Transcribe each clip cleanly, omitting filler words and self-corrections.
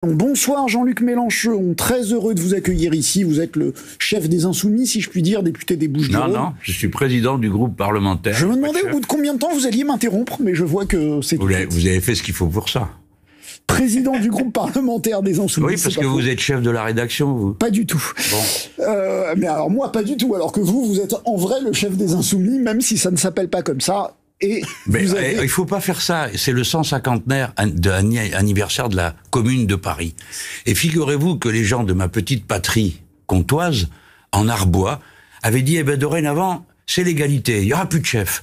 Bonsoir Jean-Luc Mélenchon, très heureux de vous accueillir ici. Vous êtes le chef des Insoumis, si je puis dire, député des Bouches-du-Rhône. Non, je suis président du groupe parlementaire. Je me demandais au bout de combien de temps vous alliez m'interrompre, mais je vois que c'est... Vous avez fait ce qu'il faut pour ça. Président du groupe parlementaire des Insoumis. Oui, parce que vous êtes chef de la rédaction, vous. Pas du tout. Bon. Mais alors moi, pas du tout. Alors que vous êtes en vrai le chef des Insoumis, même si ça ne s'appelle pas comme ça. Mais il faut pas faire ça. C'est le 150e anniversaire de la Commune de Paris. Et figurez-vous que les gens de ma petite patrie comtoise, en Arbois, avaient dit, dorénavant, c'est l'égalité, il y aura plus de chef.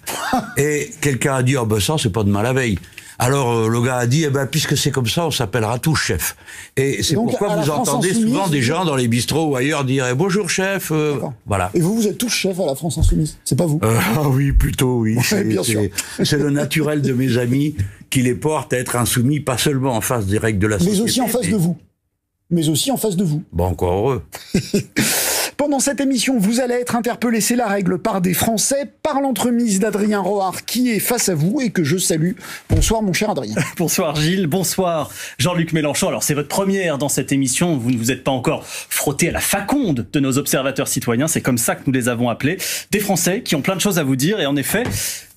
Et quelqu'un a dit, ça, c'est pas de mal la veille. Alors le gars a dit, puisque c'est comme ça, on s'appellera tous chef. Et c'est pourquoi vous entendez souvent des gens dans les bistrots ou ailleurs dire bonjour chef. Voilà. Et vous êtes tous chef à la France Insoumise, c'est pas vous? Oui, plutôt oui. Ouais, bien sûr. C'est le naturel de mes amis qui les porte à être insoumis, pas seulement en face des règles de la société. Mais aussi en face de vous. Mais aussi en face de vous. Bon, encore heureux. Pendant cette émission, vous allez être interpellé, c'est la règle, par des Français, par l'entremise d'Adrien Rohard, qui est face à vous et que je salue. Bonsoir mon cher Adrien. Bonsoir Gilles, bonsoir Jean-Luc Mélenchon. Alors c'est votre première dans cette émission, vous ne vous êtes pas encore frotté à la faconde de nos observateurs citoyens, c'est comme ça que nous les avons appelés. Des Français qui ont plein de choses à vous dire et en effet,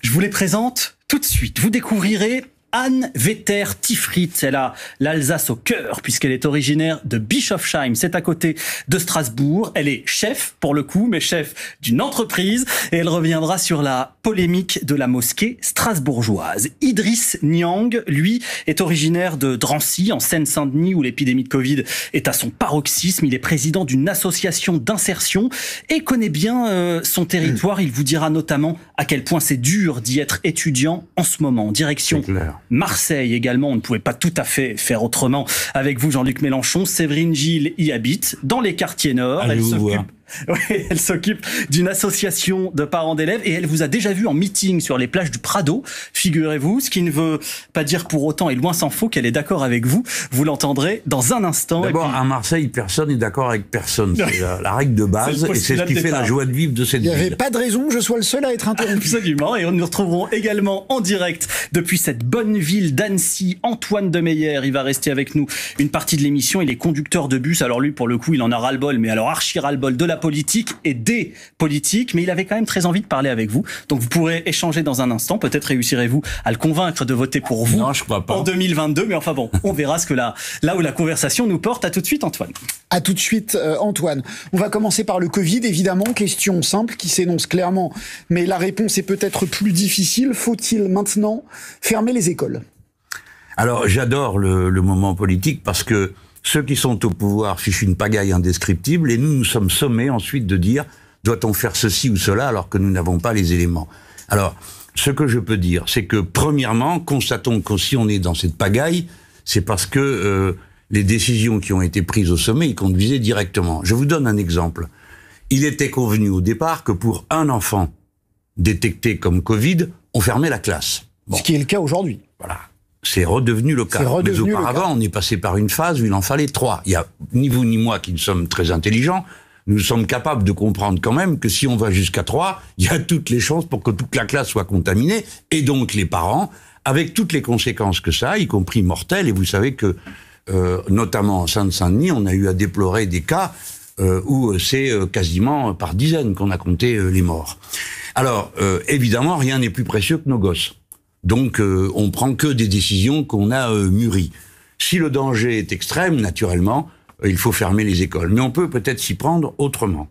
je vous les présente tout de suite. Vous découvrirez Anne Vetter-Tifrit, elle a l'Alsace au cœur puisqu'elle est originaire de Bischofsheim, c'est à côté de Strasbourg. Elle est chef pour le coup, mais chef d'une entreprise et elle reviendra sur la polémique de la mosquée strasbourgeoise. Idriss Niang, lui, est originaire de Drancy en Seine-Saint-Denis où l'épidémie de Covid est à son paroxysme. Il est président d'une association d'insertion et connaît bien son territoire. Il vous dira notamment à quel point c'est dur d'y être étudiant en ce moment. Direction Marseille également, on ne pouvait pas tout à fait faire autrement avec vous Jean-Luc Mélenchon. Séverine Gilles y habite, dans les quartiers nord. Elle s'occupe d'une association de parents d'élèves et elle vous a déjà vu en meeting sur les plages du Prado, figurez-vous, ce qui ne veut pas dire pour autant, et loin s'en faut, qu'elle est d'accord avec vous. Vous l'entendrez dans un instant. D'abord, à Marseille, personne n'est d'accord avec personne. C'est la règle de base et c'est ce qui fait la joie de vivre de cette ville. Il n'y avait pas de raison que je sois le seul à être interrompu. Absolument, et nous retrouverons également en direct depuis cette bonne ville d'Annecy, Antoine de Meyer. Il va rester avec nous une partie de l'émission. Il est conducteur de bus. Alors lui, pour le coup, il en a ras-le-bol, mais alors archi ras-le-bol de la politique et des politiques, mais il avait quand même très envie de parler avec vous. Donc vous pourrez échanger dans un instant. Peut-être réussirez-vous à le convaincre de voter pour vous. Non, je crois pas. En 2022. Mais enfin bon, on verra ce que là où la conversation nous porte. À tout de suite, Antoine. À tout de suite, Antoine. On va commencer par le Covid, évidemment. Question simple qui s'énonce clairement, mais la réponse est peut-être plus difficile. Faut-il maintenant fermer les écoles? Alors, j'adore le moment politique parce que ceux qui sont au pouvoir fichent une pagaille indescriptible et nous sommes sommés ensuite de dire doit-on faire ceci ou cela alors que nous n'avons pas les éléments. Alors, ce que je peux dire, c'est que premièrement, constatons que si on est dans cette pagaille, c'est parce que les décisions qui ont été prises au sommet y conduisaient directement. Je vous donne un exemple. Il était convenu au départ que pour un enfant détecté comme Covid, on fermait la classe. Bon. Ce qui est le cas aujourd'hui. Voilà. C'est redevenu le cas. Mais auparavant, on est passé par une phase où il en fallait 3. Il y a ni vous ni moi qui ne sommes très intelligents. Nous sommes capables de comprendre quand même que si on va jusqu'à 3, il y a toutes les chances pour que toute la classe soit contaminée, et donc les parents, avec toutes les conséquences que ça a, y compris mortelles. Et vous savez que, notamment en Seine-Saint-Denis, on a eu à déplorer des cas où c'est quasiment par dizaines qu'on a compté les morts. Alors, évidemment, rien n'est plus précieux que nos gosses. Donc, on prend que des décisions qu'on a mûries. Si le danger est extrême, naturellement, il faut fermer les écoles. Mais on peut peut-être s'y prendre autrement.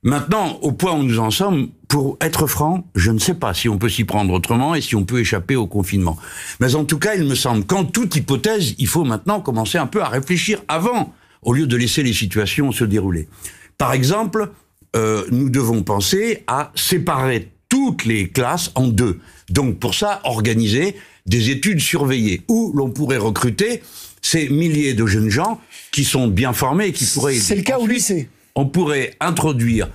Maintenant, au point où nous en sommes, pour être franc, je ne sais pas si on peut s'y prendre autrement et si on peut échapper au confinement. Mais en tout cas, il me semble qu'en toute hypothèse, il faut maintenant commencer un peu à réfléchir avant, au lieu de laisser les situations se dérouler. Par exemple, nous devons penser à séparer toutes les classes en deux. Donc pour ça, organiser des études surveillées où l'on pourrait recruter ces milliers de jeunes gens qui sont bien formés et qui pourraient... C'est le cas au lycée. On pourrait introduire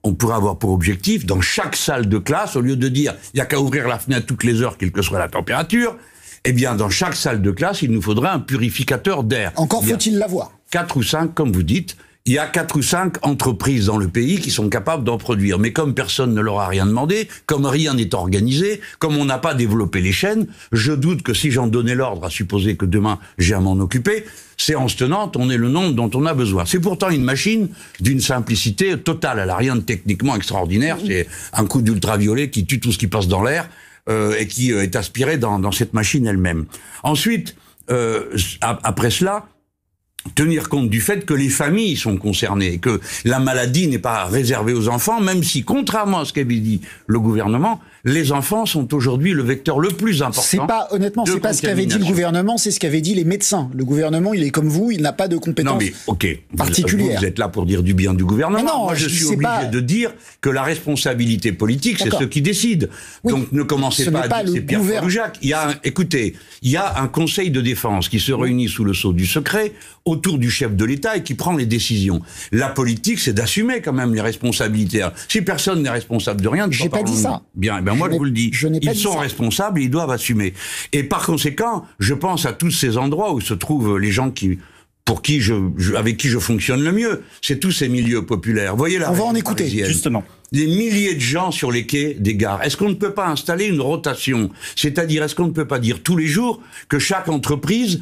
on pourrait avoir pour objectif, dans chaque salle de classe, au lieu de dire il n'y a qu'à ouvrir la fenêtre toutes les heures, quelle que soit la température, eh bien dans chaque salle de classe, il nous faudrait un purificateur d'air. Encore faut-il l'avoir. 4 ou 5, comme vous dites, il y a 4 ou 5 entreprises dans le pays qui sont capables d'en produire. Mais comme personne ne leur a rien demandé, comme rien n'est organisé, comme on n'a pas développé les chaînes, je doute que si j'en donnais l'ordre, à supposer que demain j'ai à m'en occuper, séance tenante, on est le nombre dont on a besoin. C'est pourtant une machine d'une simplicité totale. Elle n'a rien de techniquement extraordinaire. C'est un coup d'ultraviolet qui tue tout ce qui passe dans l'air et qui est aspiré dans cette machine elle-même. Ensuite, après cela, tenir compte du fait que les familles sont concernées, que la maladie n'est pas réservée aux enfants, même si, contrairement à ce qu'avait dit le gouvernement, les enfants sont aujourd'hui le vecteur le plus important. C'est pas, honnêtement, c'est pas ce qu'avait dit le gouvernement, c'est ce qu'avaient dit les médecins. Le gouvernement, il est comme vous, il n'a pas de compétences particulières. Vous êtes là pour dire du bien du gouvernement. Mais non, moi, je suis obligé de dire que la responsabilité politique, c'est ceux qui décident. Oui. Donc, ne commencez pas à dire c'est Pierre Froujacq. Écoutez, il y a un conseil de défense qui se réunit sous le sceau du secret autour du chef de l'État et qui prend les décisions. La politique, c'est d'assumer quand même les responsabilités. Si personne n'est responsable de rien, j'ai pas dit ça. Bien, ben moi je vous le dis. Ils sont responsables, ils doivent assumer. Et par conséquent, je pense à tous ces endroits où se trouvent les gens avec qui je fonctionne le mieux. C'est tous ces milieux populaires. Voyez là. On va en écouter, justement. Des milliers de gens sur les quais des gares. Est-ce qu'on ne peut pas installer une rotation? C'est-à-dire, est-ce qu'on ne peut pas dire tous les jours que chaque entreprise,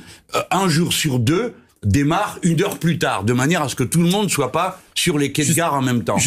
un jour sur 2, démarre 1 heure plus tard, de manière à ce que tout le monde ne soit pas sur les quais de gare en même temps.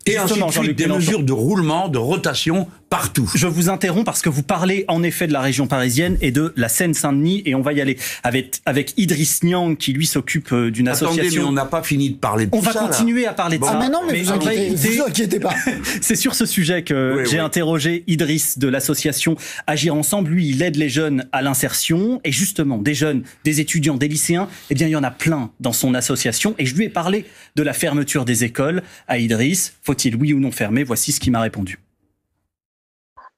Et ainsi de suite, des mesures de roulement, de rotation partout. Je vous interromps parce que vous parlez en effet de la région parisienne et de la Seine-Saint-Denis, et on va y aller avec Idriss Niang qui lui s'occupe d'une association. Attendez, mais on n'a pas fini de parler de tout ça. On va continuer à parler de ça. Ah mais non, mais vous inquiétez pas. C'est sur ce sujet que j'ai interrogé Idriss de l'association Agir Ensemble. Lui, il aide les jeunes à l'insertion, et justement, des jeunes, des étudiants, des lycéens, eh bien il y en a plein dans son association, et je lui ai parlé de la fermeture des écoles à Idriss. Faut-il oui ou non fermer? Voici ce qu'il m'a répondu.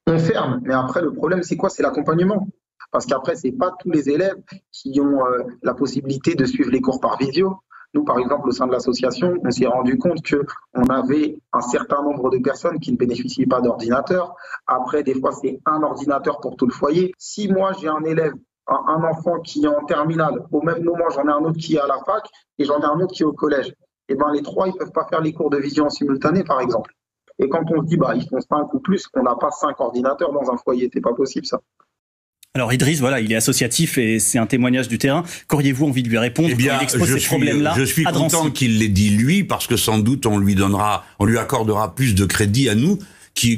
On ferme, mais après le problème c'est quoi? C'est l'accompagnement. Parce qu'après, c'est pas tous les élèves qui ont la possibilité de suivre les cours par visio. Nous, par exemple, au sein de l'association, on s'est rendu compte qu'on avait un certain nombre de personnes qui ne bénéficiaient pas d'ordinateur. Après, des fois, c'est un ordinateur pour tout le foyer. Si moi, j'ai un élève, un enfant qui est en terminale, au même moment, j'en ai un autre qui est à la fac et j'en ai un autre qui est au collège. Et ben, les trois, ils peuvent pas faire les cours de vision en simultané, par exemple. Et quand on se dit, ils font 5 ou plus, qu'on n'a pas 5 ordinateurs dans un foyer, c'est pas possible, ça. Alors Idriss, voilà, il est associatif et c'est un témoignage du terrain. Qu'auriez-vous envie de lui répondre quand il expose ces problèmes-là? Je suis content qu'il l'ait dit lui, parce que sans doute on lui accordera plus de crédit à nous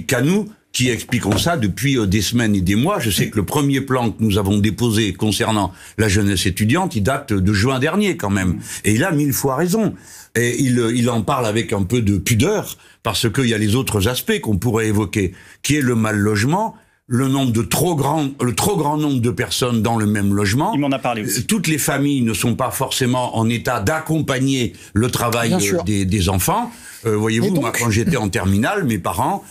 qu'à nous, qui expliquons ça depuis des semaines et des mois. Je sais que le premier plan que nous avons déposé concernant la jeunesse étudiante, il date de juin dernier quand même. Et il a 1000 fois raison. Et il en parle avec un peu de pudeur, parce qu'il y a les autres aspects qu'on pourrait évoquer, qui est le mal logement, le trop grand nombre de personnes dans le même logement. Il m'en a parlé aussi. Toutes les familles ne sont pas forcément en état d'accompagner le travail des enfants. Voyez-vous, moi, quand j'étais en terminale, mes parents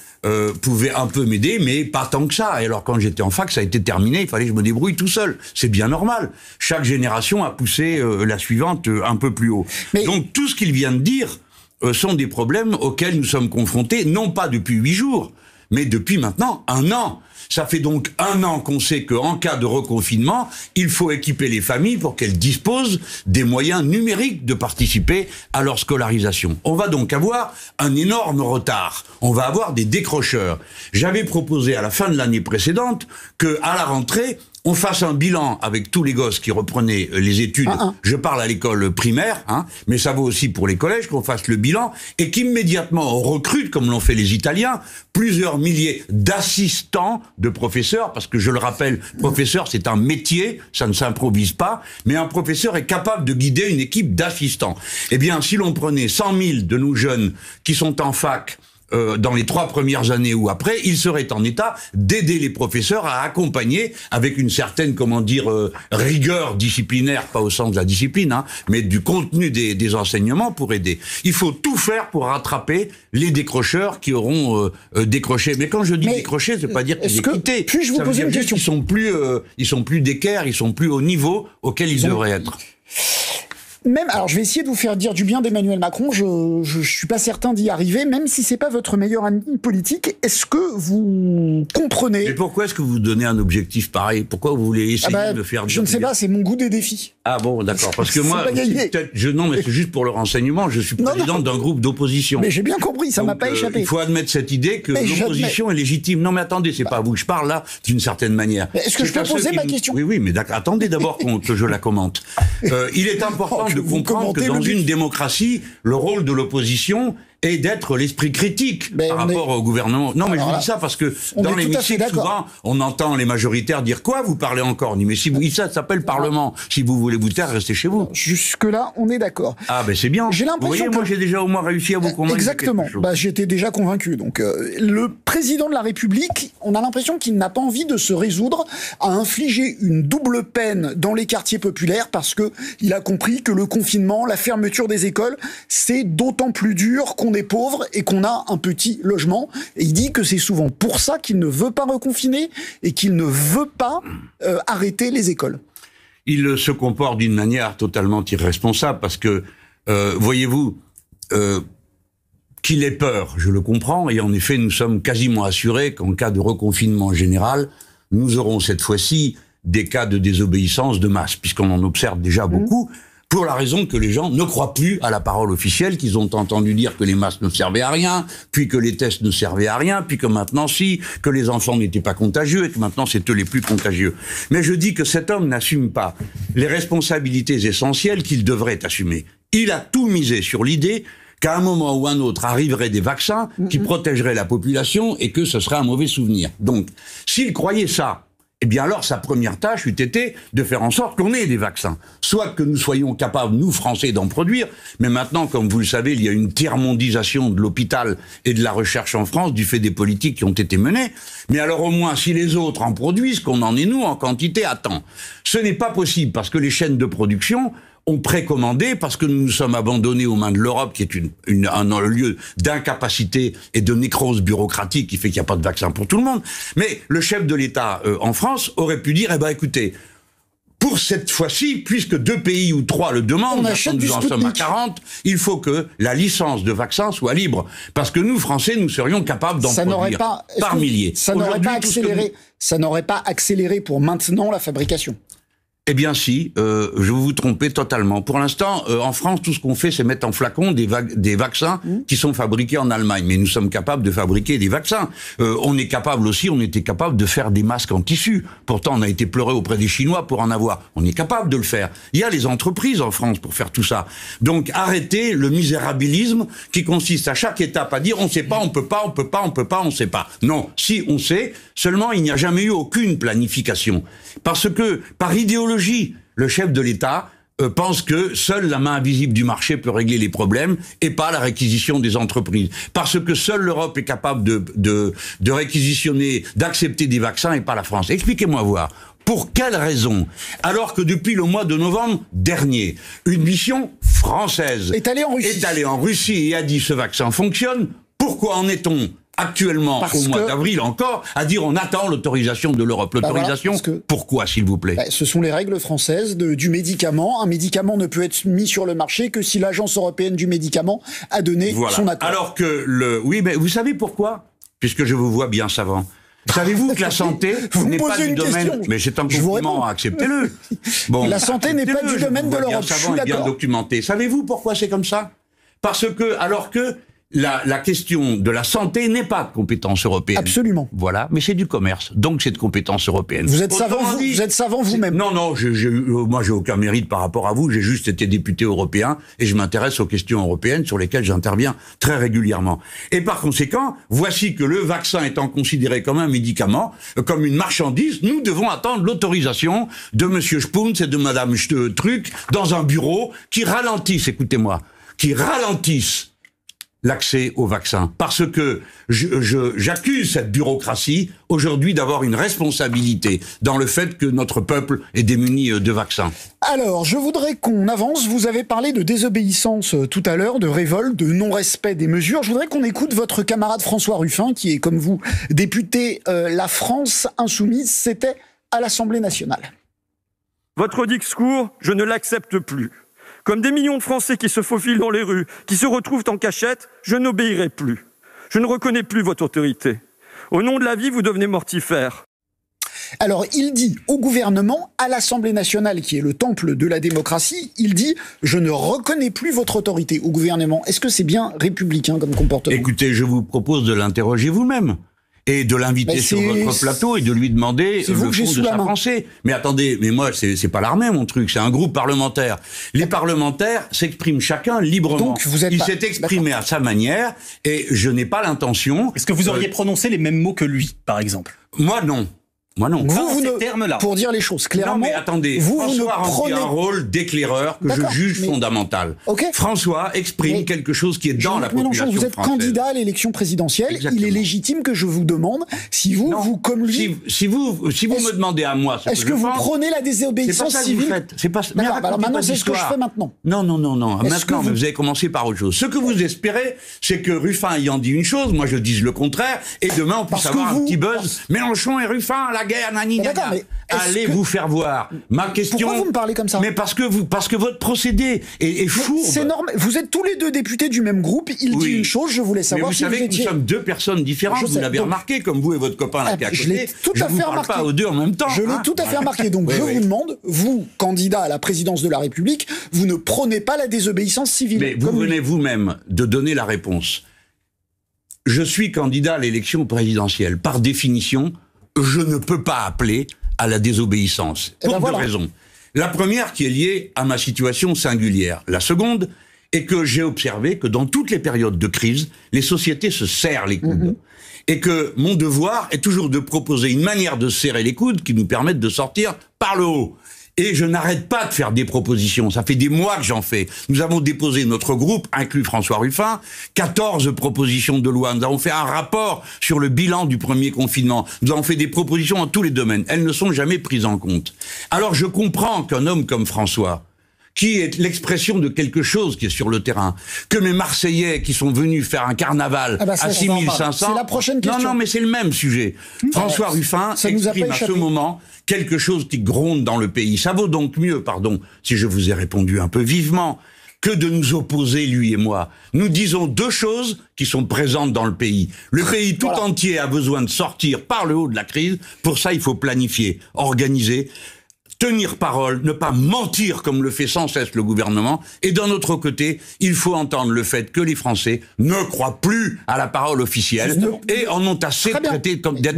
pouvaient un peu m'aider, mais pas tant que ça. Et alors, quand j'étais en fac, ça a été terminé, il fallait que je me débrouille tout seul. C'est bien normal. Chaque génération a poussé la suivante un peu plus haut. Donc, tout ce qu'il vient de dire sont des problèmes auxquels nous sommes confrontés, non pas depuis 8 jours, mais depuis maintenant 1 an. Ça fait donc 1 an qu'on sait qu'en cas de reconfinement, il faut équiper les familles pour qu'elles disposent des moyens numériques de participer à leur scolarisation. On va donc avoir un énorme retard. On va avoir des décrocheurs. J'avais proposé à la fin de l'année précédente que, à la rentrée, on fasse un bilan avec tous les gosses qui reprenaient les études. Je parle à l'école primaire, mais ça vaut aussi pour les collèges, qu'on fasse le bilan et qu'immédiatement on recrute, comme l'ont fait les Italiens, plusieurs milliers d'assistants de professeurs, parce que je le rappelle, professeur c'est un métier, ça ne s'improvise pas, mais un professeur est capable de guider une équipe d'assistants. Eh bien, si l'on prenait 100 000 de nos jeunes qui sont en fac, dans les 3 premières années ou après, ils seraient en état d'aider les professeurs à accompagner avec une certaine, rigueur disciplinaire, pas au sens de la discipline, mais du contenu des enseignements pour aider. Il faut tout faire pour rattraper les décrocheurs qui auront décroché. Mais quand je dis décrocher, c'est pas dire qu'ils aient quitté. Puis-je vous poser une question? Ils sont plus d'équerre, ils sont plus au niveau auquel ils devraient être. Même, alors je vais essayer de vous faire dire du bien d'Emmanuel Macron, je suis pas certain d'y arriver, même si c'est pas votre meilleur ami politique. Est-ce que vous comprenez... Mais pourquoi est-ce que vous donnez un objectif pareil? Pourquoi vous voulez essayer de faire... Je ne sais pas, c'est mon goût des défis. Ah bon, d'accord, parce que moi, non, mais c'est juste pour le renseignement, je suis président d'un groupe d'opposition. Mais j'ai bien compris, ça m'a pas échappé. Il faut admettre cette idée que l'opposition est légitime. Non mais attendez, c'est pas à vous que je parle là, d'une certaine manière. Est-ce que je peux poser ma question? Oui, mais d'accord, attendez d'abord que je la commente. Il est important de comprendre que dans une démocratie, le rôle de l'opposition est d'être l'esprit critique par rapport au gouvernement. Non, mais je vous dis ça parce que dans l'hémicycle, souvent, on entend les majoritaires dire quoi? Vous parlez encore? Mais si vous, ça s'appelle Parlement. Si vous voulez vous taire, restez chez vous. Jusque-là, on est d'accord. Ah, ben c'est bien. J'ai l'impression moi, j'ai déjà au moins réussi à vous convaincre. Exactement. J'étais déjà convaincu. Donc, le président de la République, on a l'impression qu'il n'a pas envie de se résoudre à infliger une double peine dans les quartiers populaires parce que il a compris que le confinement, la fermeture des écoles, c'est d'autant plus dur qu'on est pauvre et qu'on a un petit logement. Et il dit que c'est souvent pour ça qu'il ne veut pas reconfiner et qu'il ne veut pas arrêter les écoles. Il se comporte d'une manière totalement irresponsable parce que, voyez-vous, qu'il ait peur, je le comprends, et en effet, nous sommes quasiment assurés qu'en cas de reconfinement général, nous aurons cette fois-ci des cas de désobéissance de masse, puisqu'on en observe déjà beaucoup, pour la raison que les gens ne croient plus à la parole officielle, qu'ils ont entendu dire que les masques ne servaient à rien, puis que les tests ne servaient à rien, puis que maintenant si, que les enfants n'étaient pas contagieux, et que maintenant c'est eux les plus contagieux. Mais je dis que cet homme n'assume pas les responsabilités essentielles qu'il devrait assumer. Il a tout misé sur l'idée qu'à un moment ou un autre arriveraient des vaccins qui protégeraient la population et que ce serait un mauvais souvenir. Donc, s'il croyait ça, eh bien alors sa première tâche eût été de faire en sorte qu'on ait des vaccins. Soit que nous soyons capables, nous Français, d'en produire, mais maintenant, comme vous le savez, il y a une tiers-mondisation de l'hôpital et de la recherche en France du fait des politiques qui ont été menées. Mais alors au moins, si les autres en produisent, qu'on en ait nous en quantité à temps. Ce n'est pas possible parce que les chaînes de production ont précommandé, parce que nous nous sommes abandonnés aux mains de l'Europe, qui est un lieu d'incapacité et de nécrose bureaucratique qui fait qu'il n'y a pas de vaccin pour tout le monde. Mais le chef de l'État en France aurait pu dire, eh ben écoutez, pour cette fois-ci, puisque 2 pays ou 3 le demandent, nous en sommes à 40, il faut que la licence de vaccin soit libre. Parce que nous, Français, nous serions capables d'en produire par milliers. Ça n'aurait pas accéléré pour maintenant la fabrication. Eh bien si, je vous trompez totalement. Pour l'instant, en France, tout ce qu'on fait, c'est mettre en flacon des vaccins qui sont fabriqués en Allemagne. Mais nous sommes capables de fabriquer des vaccins. On était capable de faire des masques en tissu. Pourtant, on a été pleuré auprès des Chinois pour en avoir. On est capable de le faire. Il y a les entreprises en France pour faire tout ça. Donc, arrêtez le misérabilisme qui consiste à chaque étape à dire on sait pas, on peut pas, on peut pas, on peut pas, on sait pas. Non, si on sait, seulement il n'y a jamais eu aucune planification. Parce que, par idéologie, le chef de l'État pense que seule la main invisible du marché peut régler les problèmes et pas la réquisition des entreprises. Parce que seule l'Europe est capable de réquisitionner, d'accepter des vaccins et pas la France. Expliquez-moi voir. Pour quelle raison? Alors que depuis le mois de novembre dernier, une mission française est allée en Russie et a dit ce vaccin fonctionne. Pourquoi en est-on actuellement, au mois d'avril encore, à dire on attend l'autorisation de l'Europe? L'autorisation, pourquoi, s'il vous plaît? Ce sont les règles françaises du médicament. Un médicament ne peut être mis sur le marché que si l'Agence européenne du médicament a donné son accord. Alors que oui, mais vous savez pourquoi? Puisque je vous vois bien savant. Savez-vous que la santé n'est pas du domaine... Mais c'est un compliment, acceptez-le. Bon, la santé n'est pas du domaine de l'Europe, je suis bien documenté. Savez-vous pourquoi c'est comme ça? Parce que, alors que la question de la santé n'est pas de compétence européenne. Absolument. Voilà, mais c'est du commerce, donc c'est de compétence européenne. Vous êtes savant vous-même. Non, moi j'ai aucun mérite par rapport à vous, j'ai juste été député européen et je m'intéresse aux questions européennes sur lesquelles j'interviens très régulièrement. Et par conséquent, voici que le vaccin étant considéré comme un médicament, comme une marchandise, nous devons attendre l'autorisation de monsieur Spunz et de madame Truc dans un bureau qui ralentissent, écoutez-moi, l'accès au vaccin. Parce que j'accuse cette bureaucratie aujourd'hui d'avoir une responsabilité dans le fait que notre peuple est démuni de vaccins. Alors, je voudrais qu'on avance. Vous avez parlé de désobéissance tout à l'heure, de révolte, de non-respect des mesures. Je voudrais qu'on écoute votre camarade François Ruffin, qui est, comme vous, député La France Insoumise. C'était à l'Assemblée nationale. Votre discours, je ne l'accepte plus. comme des millions de Français qui se faufilent dans les rues, qui se retrouvent en cachette, je n'obéirai plus. Je ne reconnais plus votre autorité. Au nom de la vie, vous devenez mortifère. Alors, il dit au gouvernement, à l'Assemblée nationale, qui est le temple de la démocratie, il dit « Je ne reconnais plus votre autorité au gouvernement ». Est-ce que c'est bien républicain comme comportement? Écoutez, je vous propose de l'interroger vous-même. Et de l'inviter sur votre plateau et de lui demander le fond de sa pensée. Mais attendez, mais moi, c'est pas l'armée, mon truc, c'est un groupe parlementaire. Les parlementaires s'expriment chacun librement. Donc, il s'est exprimé à sa manière, et je n'ai pas l'intention... Est-ce que vous auriez prononcé les mêmes mots que lui, par exemple? Moi, non. Moi non. Pour dire les choses clairement. Non mais attendez, François remplit un rôle d'éclaireur que je juge fondamental. François exprime quelque chose qui est dans la population française. Vous êtes candidat à l'élection présidentielle. Exactement. Il est légitime que je vous demande si vous, comme lui, si vous me demandez à moi, est-ce que vous prenez la désobéissance civile? C'est pas ça. Alors maintenant, c'est ce que je fais maintenant. Non. Maintenant, mais vous avez commencé par autre chose. Ce que vous espérez, c'est que Ruffin ayant dit une chose, moi je dise le contraire, et demain on puisse avoir un petit buzz. Mélenchon et Ruffin, la guerre, allez vous faire voir. Ma question. Pourquoi vous me parlez comme ça? Mais parce que votre procédé est fourbe. C'est normal. Vous êtes tous les deux députés du même groupe. Il dit une chose. Je voulais savoir si vous étiez. Mais vous savez que nous sommes deux personnes différentes. Vous l'avez remarqué, comme vous et votre copain là qui est à côté. Je l'ai tout à fait remarqué. Pas aux deux en même temps. Je l'ai tout à fait remarqué. Donc je vous demande, vous, candidat à la présidence de la République, vous ne prônez pas la désobéissance civile. Mais vous venez vous-même de donner la réponse. Je suis candidat à l'élection présidentielle. Par définition, je ne peux pas appeler à la désobéissance. Pour deux raisons. La première qui est liée à ma situation singulière. La seconde est que j'ai observé que dans toutes les périodes de crise, les sociétés se serrent les coudes. Et que mon devoir est toujours de proposer une manière de serrer les coudes qui nous permette de sortir par le haut. Et je n'arrête pas de faire des propositions. Ça fait des mois que j'en fais. Nous avons déposé, notre groupe, inclus François Ruffin, 14 propositions de loi. Nous avons fait un rapport sur le bilan du premier confinement. Nous avons fait des propositions dans tous les domaines. Elles ne sont jamais prises en compte. Alors je comprends qu'un homme comme François, qui est l'expression de quelque chose qui est sur le terrain, que mes Marseillais qui sont venus faire un carnaval à 6500... C'est la prochaine question. Non, mais c'est le même sujet. François Ruffin exprime à ce moment quelque chose qui gronde dans le pays. Ça vaut donc mieux, pardon, si je vous ai répondu un peu vivement, que de nous opposer, lui et moi. Nous disons deux choses qui sont présentes dans le pays. Le pays tout entier a besoin de sortir par le haut de la crise. Pour ça, il faut planifier, organiser, tenir parole, ne pas mentir comme le fait sans cesse le gouvernement. Et d'un autre côté, il faut entendre le fait que les Français ne croient plus à la parole officielle et en ont assez d'être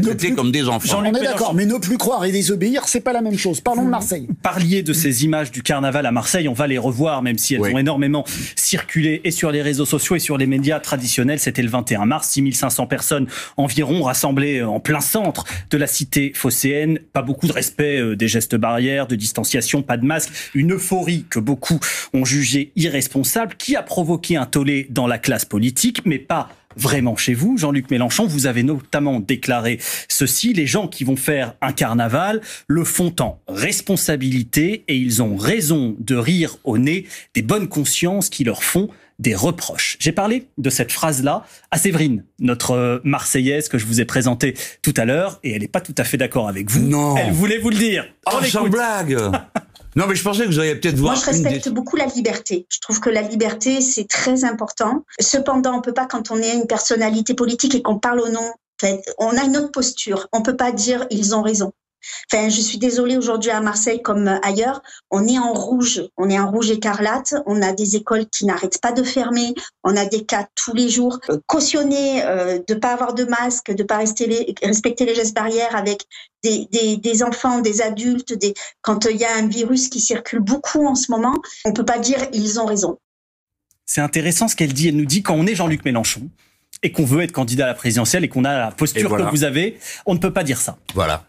traités comme des enfants. On est d'accord, mais ne plus croire et désobéir, c'est pas la même chose. Parlons de Marseille. Parliez de ces images du carnaval à Marseille, on va les revoir, même si elles ont énormément circulé et sur les réseaux sociaux et sur les médias traditionnels. C'était le 21 mars, 6500 personnes environ rassemblées en plein centre de la cité phocéenne. Pas beaucoup de respect des gestes barrières, de distanciation, pas de masque, une euphorie que beaucoup ont jugée irresponsable, qui a provoqué un tollé dans la classe politique, mais pas vraiment chez vous. Jean-Luc Mélenchon, vous avez notamment déclaré ceci: les gens qui vont faire un carnaval le font en responsabilité et ils ont raison de rire au nez des bonnes consciences qui leur font des reproches. J'ai parlé de cette phrase-là à Séverine, notre Marseillaise que je vous ai présentée tout à l'heure, et elle n'est pas tout à fait d'accord avec vous. Non. Elle voulait vous le dire. Oh, sans blague. Non, mais je pensais que vous alliez peut-être voir... Moi, je respecte beaucoup la liberté. Je trouve que la liberté, c'est très important. Cependant, on peut pas, quand on est une personnalité politique et qu'on parle au nom, on a une autre posture. On peut pas dire « ils ont raison ». Enfin, je suis désolée, aujourd'hui à Marseille comme ailleurs, on est en rouge écarlate, on a des écoles qui n'arrêtent pas de fermer, on a des cas tous les jours. Cautionner de pas avoir de masque, de pas respecter les gestes barrières avec des enfants, des adultes, quand il y a un virus qui circule beaucoup en ce moment, on peut pas dire ils ont raison. C'est intéressant ce qu'elle dit. Elle nous dit, quand on est Jean-Luc Mélenchon et qu'on veut être candidat à la présidentielle et qu'on a la posture que vous avez, on ne peut pas dire ça. Voilà.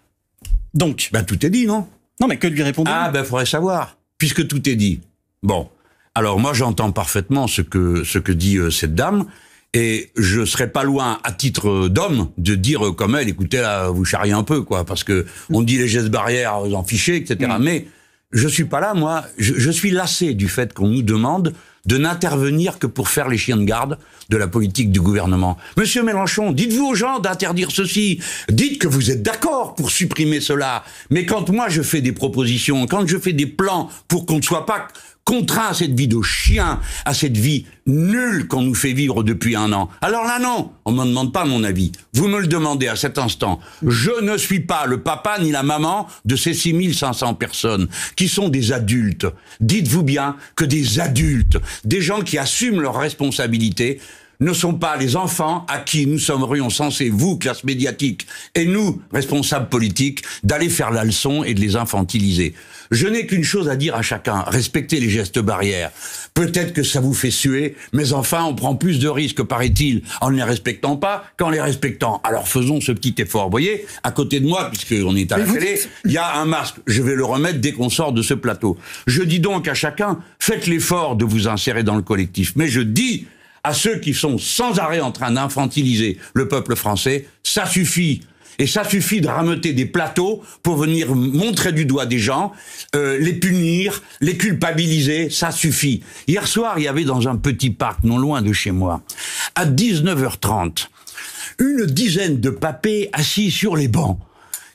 Donc, tout est dit, non? Non, mais que lui répondez-vous? Ah, faudrait savoir, puisque tout est dit. Bon, alors moi j'entends parfaitement ce que dit cette dame, et je serais pas loin, à titre d'homme, de dire comme elle, écoutez là, vous charriez un peu, quoi, parce que on dit les gestes barrières, vous en fichez, etc. Mais je suis pas là, moi, je suis lassé du fait qu'on nous demande de n'intervenir que pour faire les chiens de garde de la politique du gouvernement. Monsieur Mélenchon, dites-vous aux gens d'interdire ceci, dites que vous êtes d'accord pour supprimer cela, mais quand moi je fais des propositions, quand je fais des plans pour qu'on ne soit pas contraints à cette vie de chien, à cette vie nulle qu'on nous fait vivre depuis 1 an. Alors là, non, on me demande pas mon avis. Vous me le demandez à cet instant. Je ne suis pas le papa ni la maman de ces 6500 personnes qui sont des adultes. Dites-vous bien que des adultes, des gens qui assument leurs responsabilités, ne sont pas les enfants à qui nous serions censés, vous, classe médiatique, et nous, responsables politiques, d'aller faire la leçon et de les infantiliser. Je n'ai qu'une chose à dire à chacun, respectez les gestes barrières. Peut-être que ça vous fait suer, mais enfin, on prend plus de risques, paraît-il, en ne les respectant pas qu'en les respectant. Alors faisons ce petit effort. Vous voyez, à côté de moi, puisqu'on est à la télé, il y a un masque. Je vais le remettre dès qu'on sort de ce plateau. Je dis donc à chacun, faites l'effort de vous insérer dans le collectif. Mais je dis à ceux qui sont sans arrêt en train d'infantiliser le peuple français, ça suffit. Et ça suffit de rameuter des plateaux pour venir montrer du doigt des gens, les punir, les culpabiliser, ça suffit. Hier soir, il y avait dans un petit parc non loin de chez moi, à 19h30, une dizaine de papés assis sur les bancs.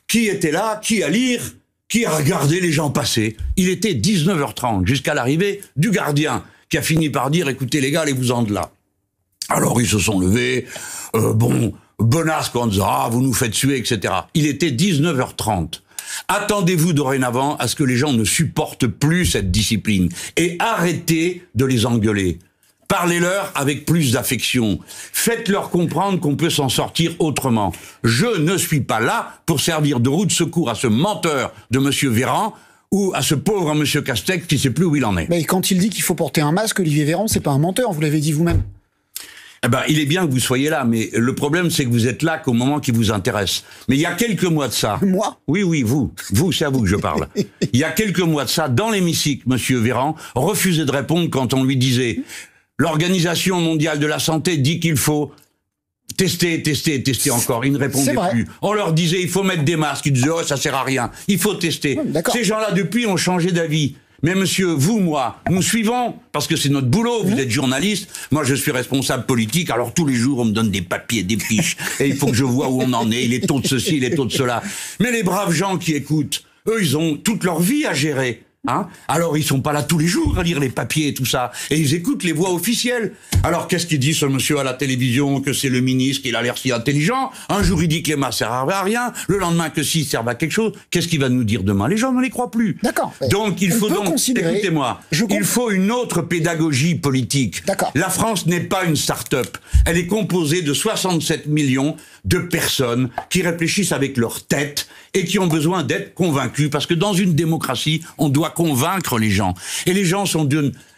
Qui était là, qui à lire, qui a regardé les gens passer. Il était 19h30 jusqu'à l'arrivée du gardien qui a fini par dire « Écoutez les gars, allez-vous-en de là ». Alors ils se sont levés, bonasque en disant « Ah, vous nous faites suer, etc. » Il était 19h30. Attendez-vous dorénavant à ce que les gens ne supportent plus cette discipline et arrêtez de les engueuler. Parlez-leur avec plus d'affection. Faites-leur comprendre qu'on peut s'en sortir autrement. Je ne suis pas là pour servir de roue de secours à ce menteur de monsieur Véran ou à ce pauvre monsieur Castex qui ne sait plus où il en est. Mais quand il dit qu'il faut porter un masque, Olivier Véran, c'est pas un menteur, vous l'avez dit vous-même. Eh ben, il est bien que vous soyez là, mais le problème, c'est que vous êtes là qu'au moment qui vous intéresse. Mais il y a quelques mois de ça... Moi ? Oui, vous, c'est à vous que je parle. Il y a quelques mois de ça, dans l'hémicycle, monsieur Véran refusait de répondre quand on lui disait « L'Organisation mondiale de la santé dit qu'il faut... » Tester encore. Ils ne répondaient plus. On leur disait, il faut mettre des masques. Ils disaient, oh, ça sert à rien. Il faut tester. Ces gens-là, depuis, ont changé d'avis. Mais monsieur, vous, moi, nous suivons, parce que c'est notre boulot, vous êtes journaliste, moi je suis responsable politique, alors tous les jours on me donne des papiers, des fiches, et il faut que je vois où on en est, il est tôt de ceci, il est tôt de cela. Mais les braves gens qui écoutent, eux, ils ont toute leur vie à gérer. Hein? Alors ils sont pas là tous les jours à lire les papiers et tout ça, et ils écoutent les voix officielles. Alors qu'est-ce qu'il dit ce monsieur à la télévision, que c'est le ministre, qu'il a l'air si intelligent. Un jour il dit que les masques servent à rien, le lendemain que s'ils servent à quelque chose. Qu'est-ce qu'il va nous dire demain? Les gens ne les croient plus. D'accord. Donc il faut donc, écoutez-moi, il faut une autre pédagogie politique. D'accord. La France n'est pas une start-up. Elle est composée de 67 millions de personnes qui réfléchissent avec leur tête et qui ont besoin d'être convaincus, parce que dans une démocratie, on doit convaincre les gens. Et les gens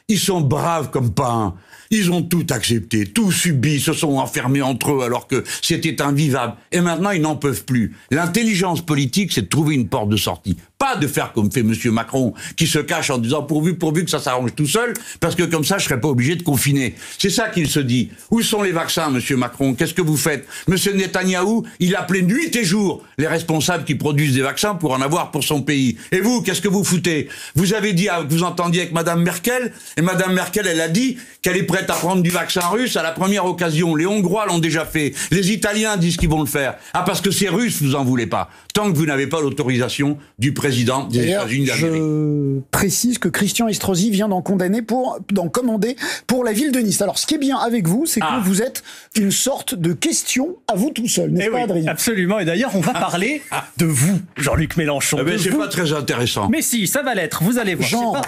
ils sont braves comme pas un. Ils ont tout accepté, tout subi, se sont enfermés entre eux alors que c'était invivable. Et maintenant, ils n'en peuvent plus. L'intelligence politique, c'est de trouver une porte de sortie. Pas de faire comme fait monsieur Macron, qui se cache en disant pourvu que ça s'arrange tout seul, parce que comme ça, je serais pas obligé de confiner. C'est ça qu'il se dit. Où sont les vaccins, monsieur Macron? Qu'est-ce que vous faites? Monsieur Netanyahou, il appelait nuit et jour les responsables qui produisent des vaccins pour en avoir pour son pays. Et vous, qu'est-ce que vous foutez? Vous avez dit, vous entendiez avec madame Merkel, et madame Merkel, elle a dit qu'elle est prête à prendre du vaccin russe à la première occasion. Les Hongrois l'ont déjà fait. Les Italiens disent qu'ils vont le faire. Ah, parce que c'est russe, vous en voulez pas. Tant que vous n'avez pas l'autorisation du président des États-Unis d'Amérique. Je précise que Christian Estrosi vient d'en commander pour la ville de Nice. Alors, ce qui est bien avec vous, c'est que vous êtes une sorte de question à vous tout seul, n'est-ce pas, Adrien? Absolument. Et d'ailleurs, on va parler de vous, Jean-Luc Mélenchon. Mais c'est pas très intéressant. Mais si, ça va l'être. Vous allez voir.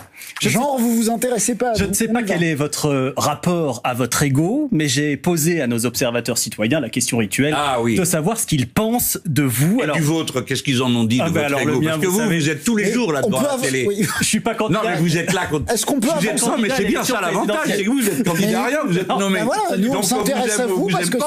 Vous vous intéressez pas. Je ne sais pas quel est votre rapport à votre ego, mais j'ai posé à nos observateurs citoyens la question rituelle de savoir ce qu'ils pensent de vous. Et alors, du vôtre, qu'est-ce qu'ils en ont dit de votre ego? Parce que vous êtes tous les jours là devant la télé. Je suis pas candidat. Non, mais vous êtes là. Est-ce qu'on peut avancer? Non, mais c'est bien ça l'avantage, c'est que vous êtes candidat à rien, vous êtes nommé. Voilà, nous on s'intéresse à vous parce que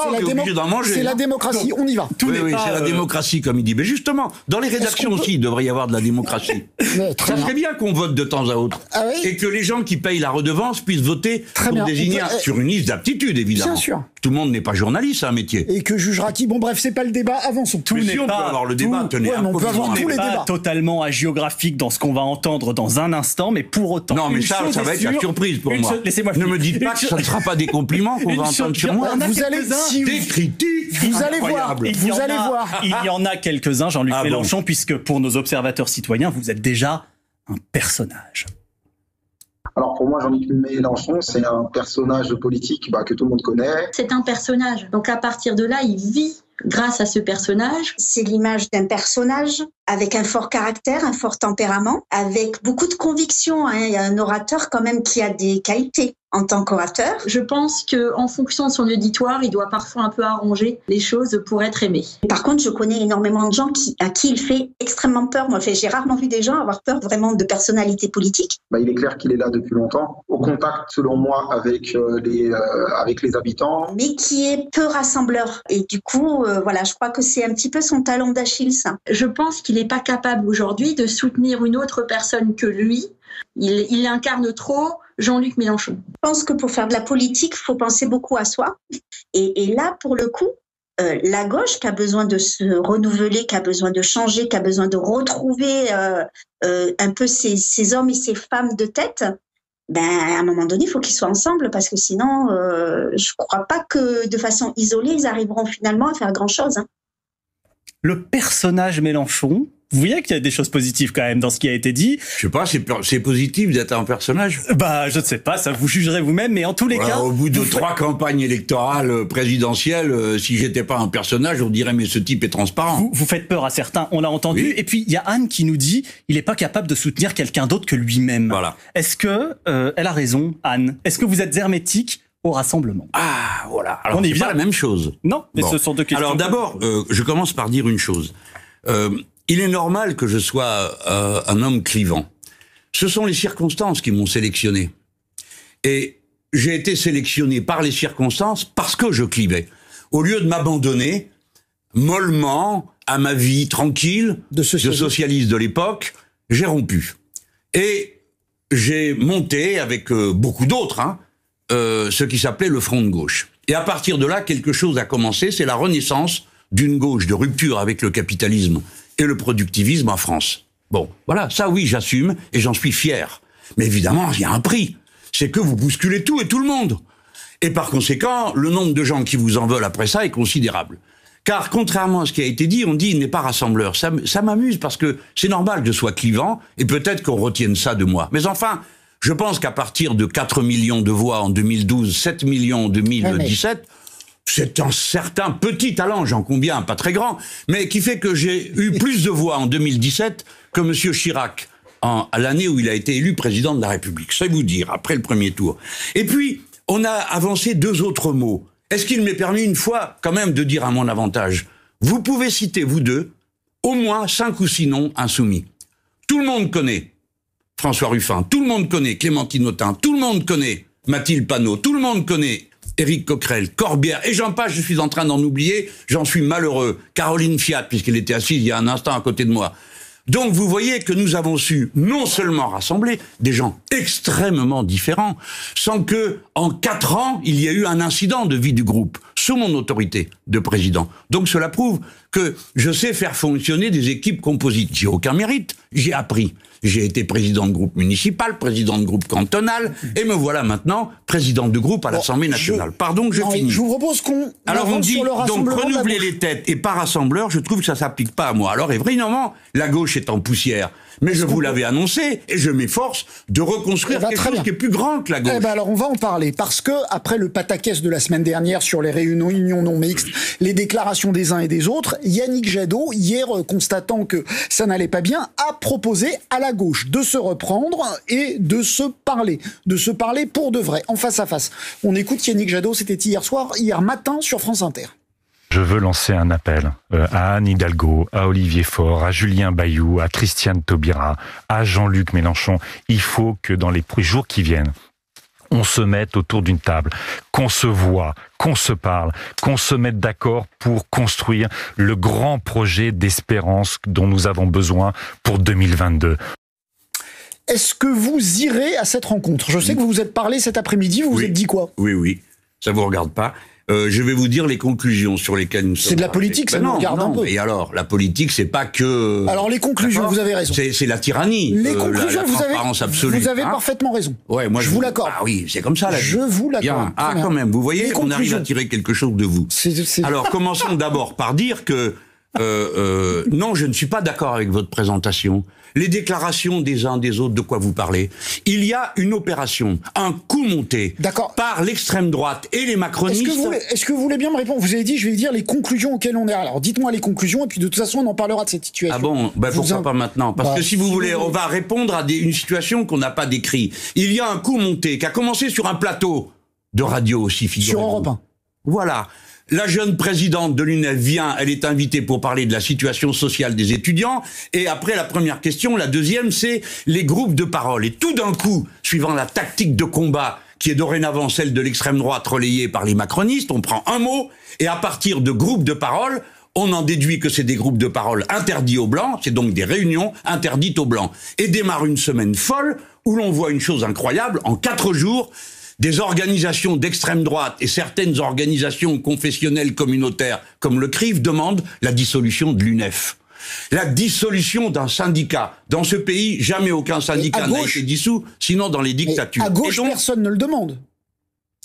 c'est la démocratie. On y va. Oui, c'est la démocratie, comme il dit. Mais justement, dans les rédactions aussi, il devrait y avoir de la démocratie. Ça serait bien qu'on vote de temps à autre. Et que les gens qui payent la redevance puissent voter pour désigner sur une liste d'aptitude, évidemment. Bien sûr. Tout le monde n'est pas journaliste, c'est un métier. Et que jugera qui? Bon, bref, c'est pas le débat. Avançons. Tout n'est pas. On peut avoir le débat. Tenez, on peut avoir tous les débats. Totalement hagiographique dans ce qu'on va entendre dans un instant, mais pour autant. Non, mais ça va être la surprise pour moi. Laissez-moi ne me dites pas que ça ne sera pas des compliments qu'on va entendre sur moi. Vous allez des critiques. Vous allez voir. Vous allez voir. Il y en a quelques-uns, Jean-Luc Mélenchon, puisque pour nos observateurs citoyens, vous êtes déjà un personnage. Alors pour moi, Jean-Luc Mélenchon, c'est un personnage politique que tout le monde connaît. C'est un personnage. Donc à partir de là, il vit grâce à ce personnage. C'est l'image d'un personnage avec un fort caractère, un fort tempérament, avec beaucoup de conviction. Il y a un orateur quand même qui a des qualités en tant qu'orateur. Je pense qu'en fonction de son auditoire, il doit parfois un peu arranger les choses pour être aimé. Par contre, je connais énormément de gens à qui il fait extrêmement peur. Moi, j'ai rarement vu des gens avoir peur vraiment de personnalités politiques. Il est clair qu'il est là depuis longtemps, au contact, selon moi, avec les habitants. Mais qui est peu rassembleur. Et du coup, voilà, je crois que c'est un petit peu son talon d'Achille, ça. Je pense qu'il n'est pas capable aujourd'hui de soutenir une autre personne que lui. Il incarne trop Jean-Luc Mélenchon. Je pense que pour faire de la politique, il faut penser beaucoup à soi. Et là, pour le coup, la gauche qui a besoin de se renouveler, qui a besoin de changer, qui a besoin de retrouver un peu ces hommes et ces femmes de tête, à un moment donné, il faut qu'ils soient ensemble parce que sinon, je ne crois pas que de façon isolée, ils arriveront finalement à faire grand-chose. Le personnage Mélenchon, vous voyez qu'il y a des choses positives quand même dans ce qui a été dit. Je sais pas, c'est positif d'être un personnage. Je ne sais pas, ça vous jugerez vous-même, mais en tous les cas... Au bout de 3 campagnes électorales présidentielles, si j'étais pas un personnage, on dirait mais ce type est transparent. Vous faites peur à certains, on l'a entendu. Oui. Et puis il y a Anne qui nous dit il n'est pas capable de soutenir quelqu'un d'autre que lui-même. Voilà. Est-ce que elle a raison, Anne? Est-ce que vous êtes hermétique au rassemblement? Ah, voilà. Alors, on est bien pas la même chose. Non, mais ce sont deux questions. Alors d'abord, je commence par dire une chose. Il est normal que je sois un homme clivant. Ce sont les circonstances qui m'ont sélectionné. Et j'ai été sélectionné par les circonstances parce que je clivais. Au lieu de m'abandonner mollement à ma vie tranquille de socialiste de l'époque, j'ai rompu. Et j'ai monté avec beaucoup d'autres, ce qui s'appelait le Front de gauche. Et à partir de là, quelque chose a commencé, c'est la renaissance d'une gauche de rupture avec le capitalisme et le productivisme en France. Bon, voilà, ça oui, j'assume et j'en suis fier. Mais évidemment, il y a un prix. C'est que vous bousculez tout et tout le monde. Et par conséquent, le nombre de gens qui vous en veulent après ça est considérable. Car contrairement à ce qui a été dit, on dit il n'est pas rassembleur. Ça m'amuse parce que c'est normal que je sois clivant et peut-être qu'on retienne ça de moi. Mais enfin, je pense qu'à partir de 4 millions de voix en 2012, 7 millions en 2017... c'est un certain petit talent, j'en conviens, pas très grand, mais qui fait que j'ai eu plus de voix en 2017 que M. Chirac, à l'année où il a été élu président de la République. C'est vous dire, après le premier tour. Et puis, on a avancé 2 autres mots. Est-ce qu'il m'est permis une fois, quand même, de dire à mon avantage, vous pouvez citer, vous deux, au moins 5 ou 6 noms insoumis. Tout le monde connaît François Ruffin, tout le monde connaît Clémentine Autain, tout le monde connaît Mathilde Panot, tout le monde connaît Éric Coquerel, Corbière, et j'en passe, je suis en train d'en oublier, j'en suis malheureux. Caroline Fiat, puisqu'elle était assise il y a un instant à côté de moi. Donc vous voyez que nous avons su non seulement rassembler des gens extrêmement différents, sans que, en 4 ans, il y ait eu un incident de vie du groupe, sous mon autorité de président. Donc cela prouve que je sais faire fonctionner des équipes composites. J'ai aucun mérite, j'ai appris. J'ai été président de groupe municipal, président de groupe cantonal, et me voilà maintenant président de groupe à l'Assemblée nationale. Pardon que je finis. Je vous propose qu'on... Alors on dit, donc renouveler les têtes et pas rassembleur, je trouve que ça s'applique pas à moi. Alors évidemment, la gauche est en poussière. Mais je vous l'avais annoncé, et je m'efforce de reconstruire quelque chose qui est plus grand que la gauche. Alors on va en parler, parce que après le pataquès de la semaine dernière sur les réunions non mixtes, les déclarations des uns et des autres, Yannick Jadot, hier constatant que ça n'allait pas bien, a proposé à la gauche de se reprendre et de se parler pour de vrai, en face à face. On écoute Yannick Jadot, c'était hier matin sur France Inter. Je veux lancer un appel à Anne Hidalgo, à Olivier Faure, à Julien Bayou, à Christiane Taubira, à Jean-Luc Mélenchon. Il faut que dans les jours qui viennent, on se mette autour d'une table, qu'on se voit, qu'on se parle, qu'on se mette d'accord pour construire le grand projet d'espérance dont nous avons besoin pour 2022. Est-ce que vous irez à cette rencontre? Je sais que vous vous êtes parlé cet après-midi, vous vous êtes dit quoi? Oui, ça vous regarde pas. Je vais vous dire les conclusions sur lesquelles nous sommes. C'est de la politique, ça nous regarde un peu. Et alors, la politique, c'est pas que... Alors, les conclusions, vous avez raison. C'est la tyrannie. Les conclusions, la transparence absolue. Vous avez parfaitement raison. Ouais, moi, je vous l'accorde. Ah oui, c'est comme ça, la vie. Je vous l'accorde. Quand même, vous voyez, on arrive à tirer quelque chose de vous. Alors, commençons d'abord par dire que non, je ne suis pas d'accord avec votre présentation. Les déclarations des uns des autres, de quoi vous parlez? Il y a une opération, un coup monté par l'extrême droite et les macronistes. Est-ce que vous voulez bien me répondre? Vous avez dit, je vais dire les conclusions auxquelles on est. Alors dites-moi les conclusions, et puis de toute façon, on en parlera de cette situation. Ah bon? Pourquoi pas maintenant? Parce que si vous voulez, on va répondre à une situation qu'on n'a pas décrite. Il y a un coup monté qui a commencé sur un plateau de radio aussi, figurez-vous. Sur Europe 1. Voilà. La jeune présidente de l'UNEF vient, elle est invitée pour parler de la situation sociale des étudiants, et après la première question, la deuxième, c'est les groupes de parole. Et tout d'un coup, suivant la tactique de combat qui est dorénavant celle de l'extrême droite relayée par les macronistes, on prend un mot, et à partir de groupes de parole, on en déduit que c'est des groupes de parole interdits aux Blancs, c'est donc des réunions interdites aux Blancs. Et démarre une semaine folle, où l'on voit une chose incroyable, en 4 jours, des organisations d'extrême droite et certaines organisations confessionnelles communautaires comme le CRIF demandent la dissolution de l'UNEF. La dissolution d'un syndicat. Dans ce pays, jamais aucun syndicat n'a été dissous, sinon dans les dictatures. À gauche, personne ne le demande.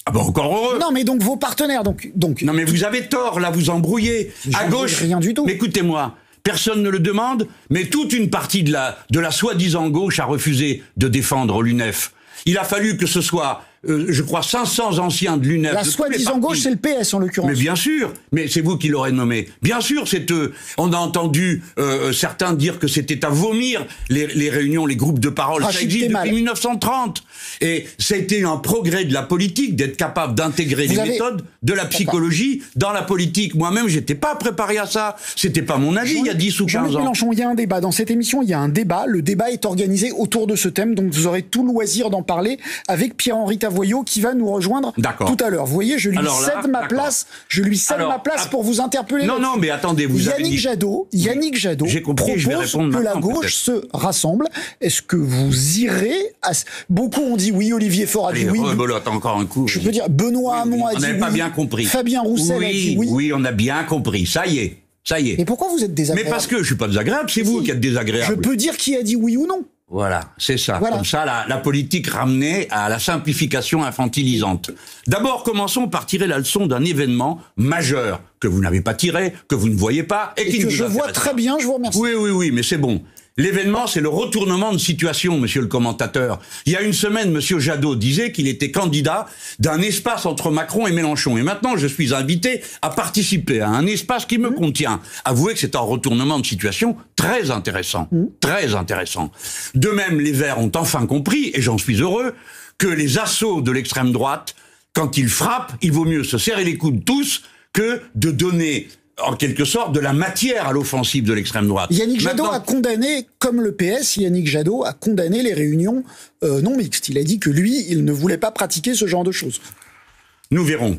Ah ben encore heureux. Non mais donc vos partenaires, donc. Non mais vous avez tort, là vous embrouillez. À gauche, rien du tout. Mais écoutez-moi. Personne ne le demande, mais toute une partie de la soi-disant gauche a refusé de défendre l'UNEF. Il a fallu que ce soit, je crois, 500 anciens de l'UNEF. La soi-disant gauche, c'est le PS en l'occurrence. Mais bien sûr, mais c'est vous qui l'aurez nommé. Bien sûr, c'est eux. On a entendu certains dire que c'était à vomir les réunions, les groupes de parole. Ça existe depuis 1930. Et c'était un progrès de la politique d'être capable d'intégrer les méthodes de la psychologie dans la politique. Moi-même, j'étais pas préparé à ça. C'était pas mon avis il y a 10 ou 15 ans. Jean-Luc Mélenchon, il y a un débat. Dans cette émission, il y a un débat. Le débat est organisé autour de ce thème, donc vous aurez tout loisir d'en parler avec Pierre-Henri Tavoyot qui va nous rejoindre tout à l'heure. Vous voyez, je lui cède ma place. Je lui cède ma place pour vous interpeller. Non, mais attendez, vous avez dit... Yannick Jadot propose que la gauche se rassemble. Est-ce que vous irez Beaucoup ont dit oui, Olivier Faure a dit oui. Rebelote encore un coup. Je peux dire, Benoît Hamon a dit oui. On n'avait pas bien compris. Fabien Roussel a dit oui. Oui, on a bien compris. Ça y est. Et pourquoi vous êtes désagréable? Mais parce que je suis pas désagréable, c'est vous qui êtes désagréable. Je peux dire qui a dit oui ou non. Voilà, c'est ça. Voilà. Comme ça, la politique ramenée à la simplification infantilisante. D'abord, commençons par tirer la leçon d'un événement majeur que vous n'avez pas tiré, que vous ne voyez pas et qui que ne je vois très bien. Je vous remercie. Oui, mais c'est bon. L'événement, c'est le retournement de situation, monsieur le commentateur. Il y a une semaine, monsieur Jadot disait qu'il était candidat d'un espace entre Macron et Mélenchon. Et maintenant, je suis invité à participer à un espace qui me contient. Avouez que c'est un retournement de situation très intéressant. Très intéressant. De même, les Verts ont enfin compris, et j'en suis heureux, que les assauts de l'extrême droite, quand ils frappent, il vaut mieux se serrer les coudes tous que de donner en quelque sorte, de la matière à l'offensive de l'extrême droite. Yannick Jadot a condamné, comme le PS, Yannick Jadot a condamné les réunions non mixtes. Il a dit que lui, il ne voulait pas pratiquer ce genre de choses. Nous verrons.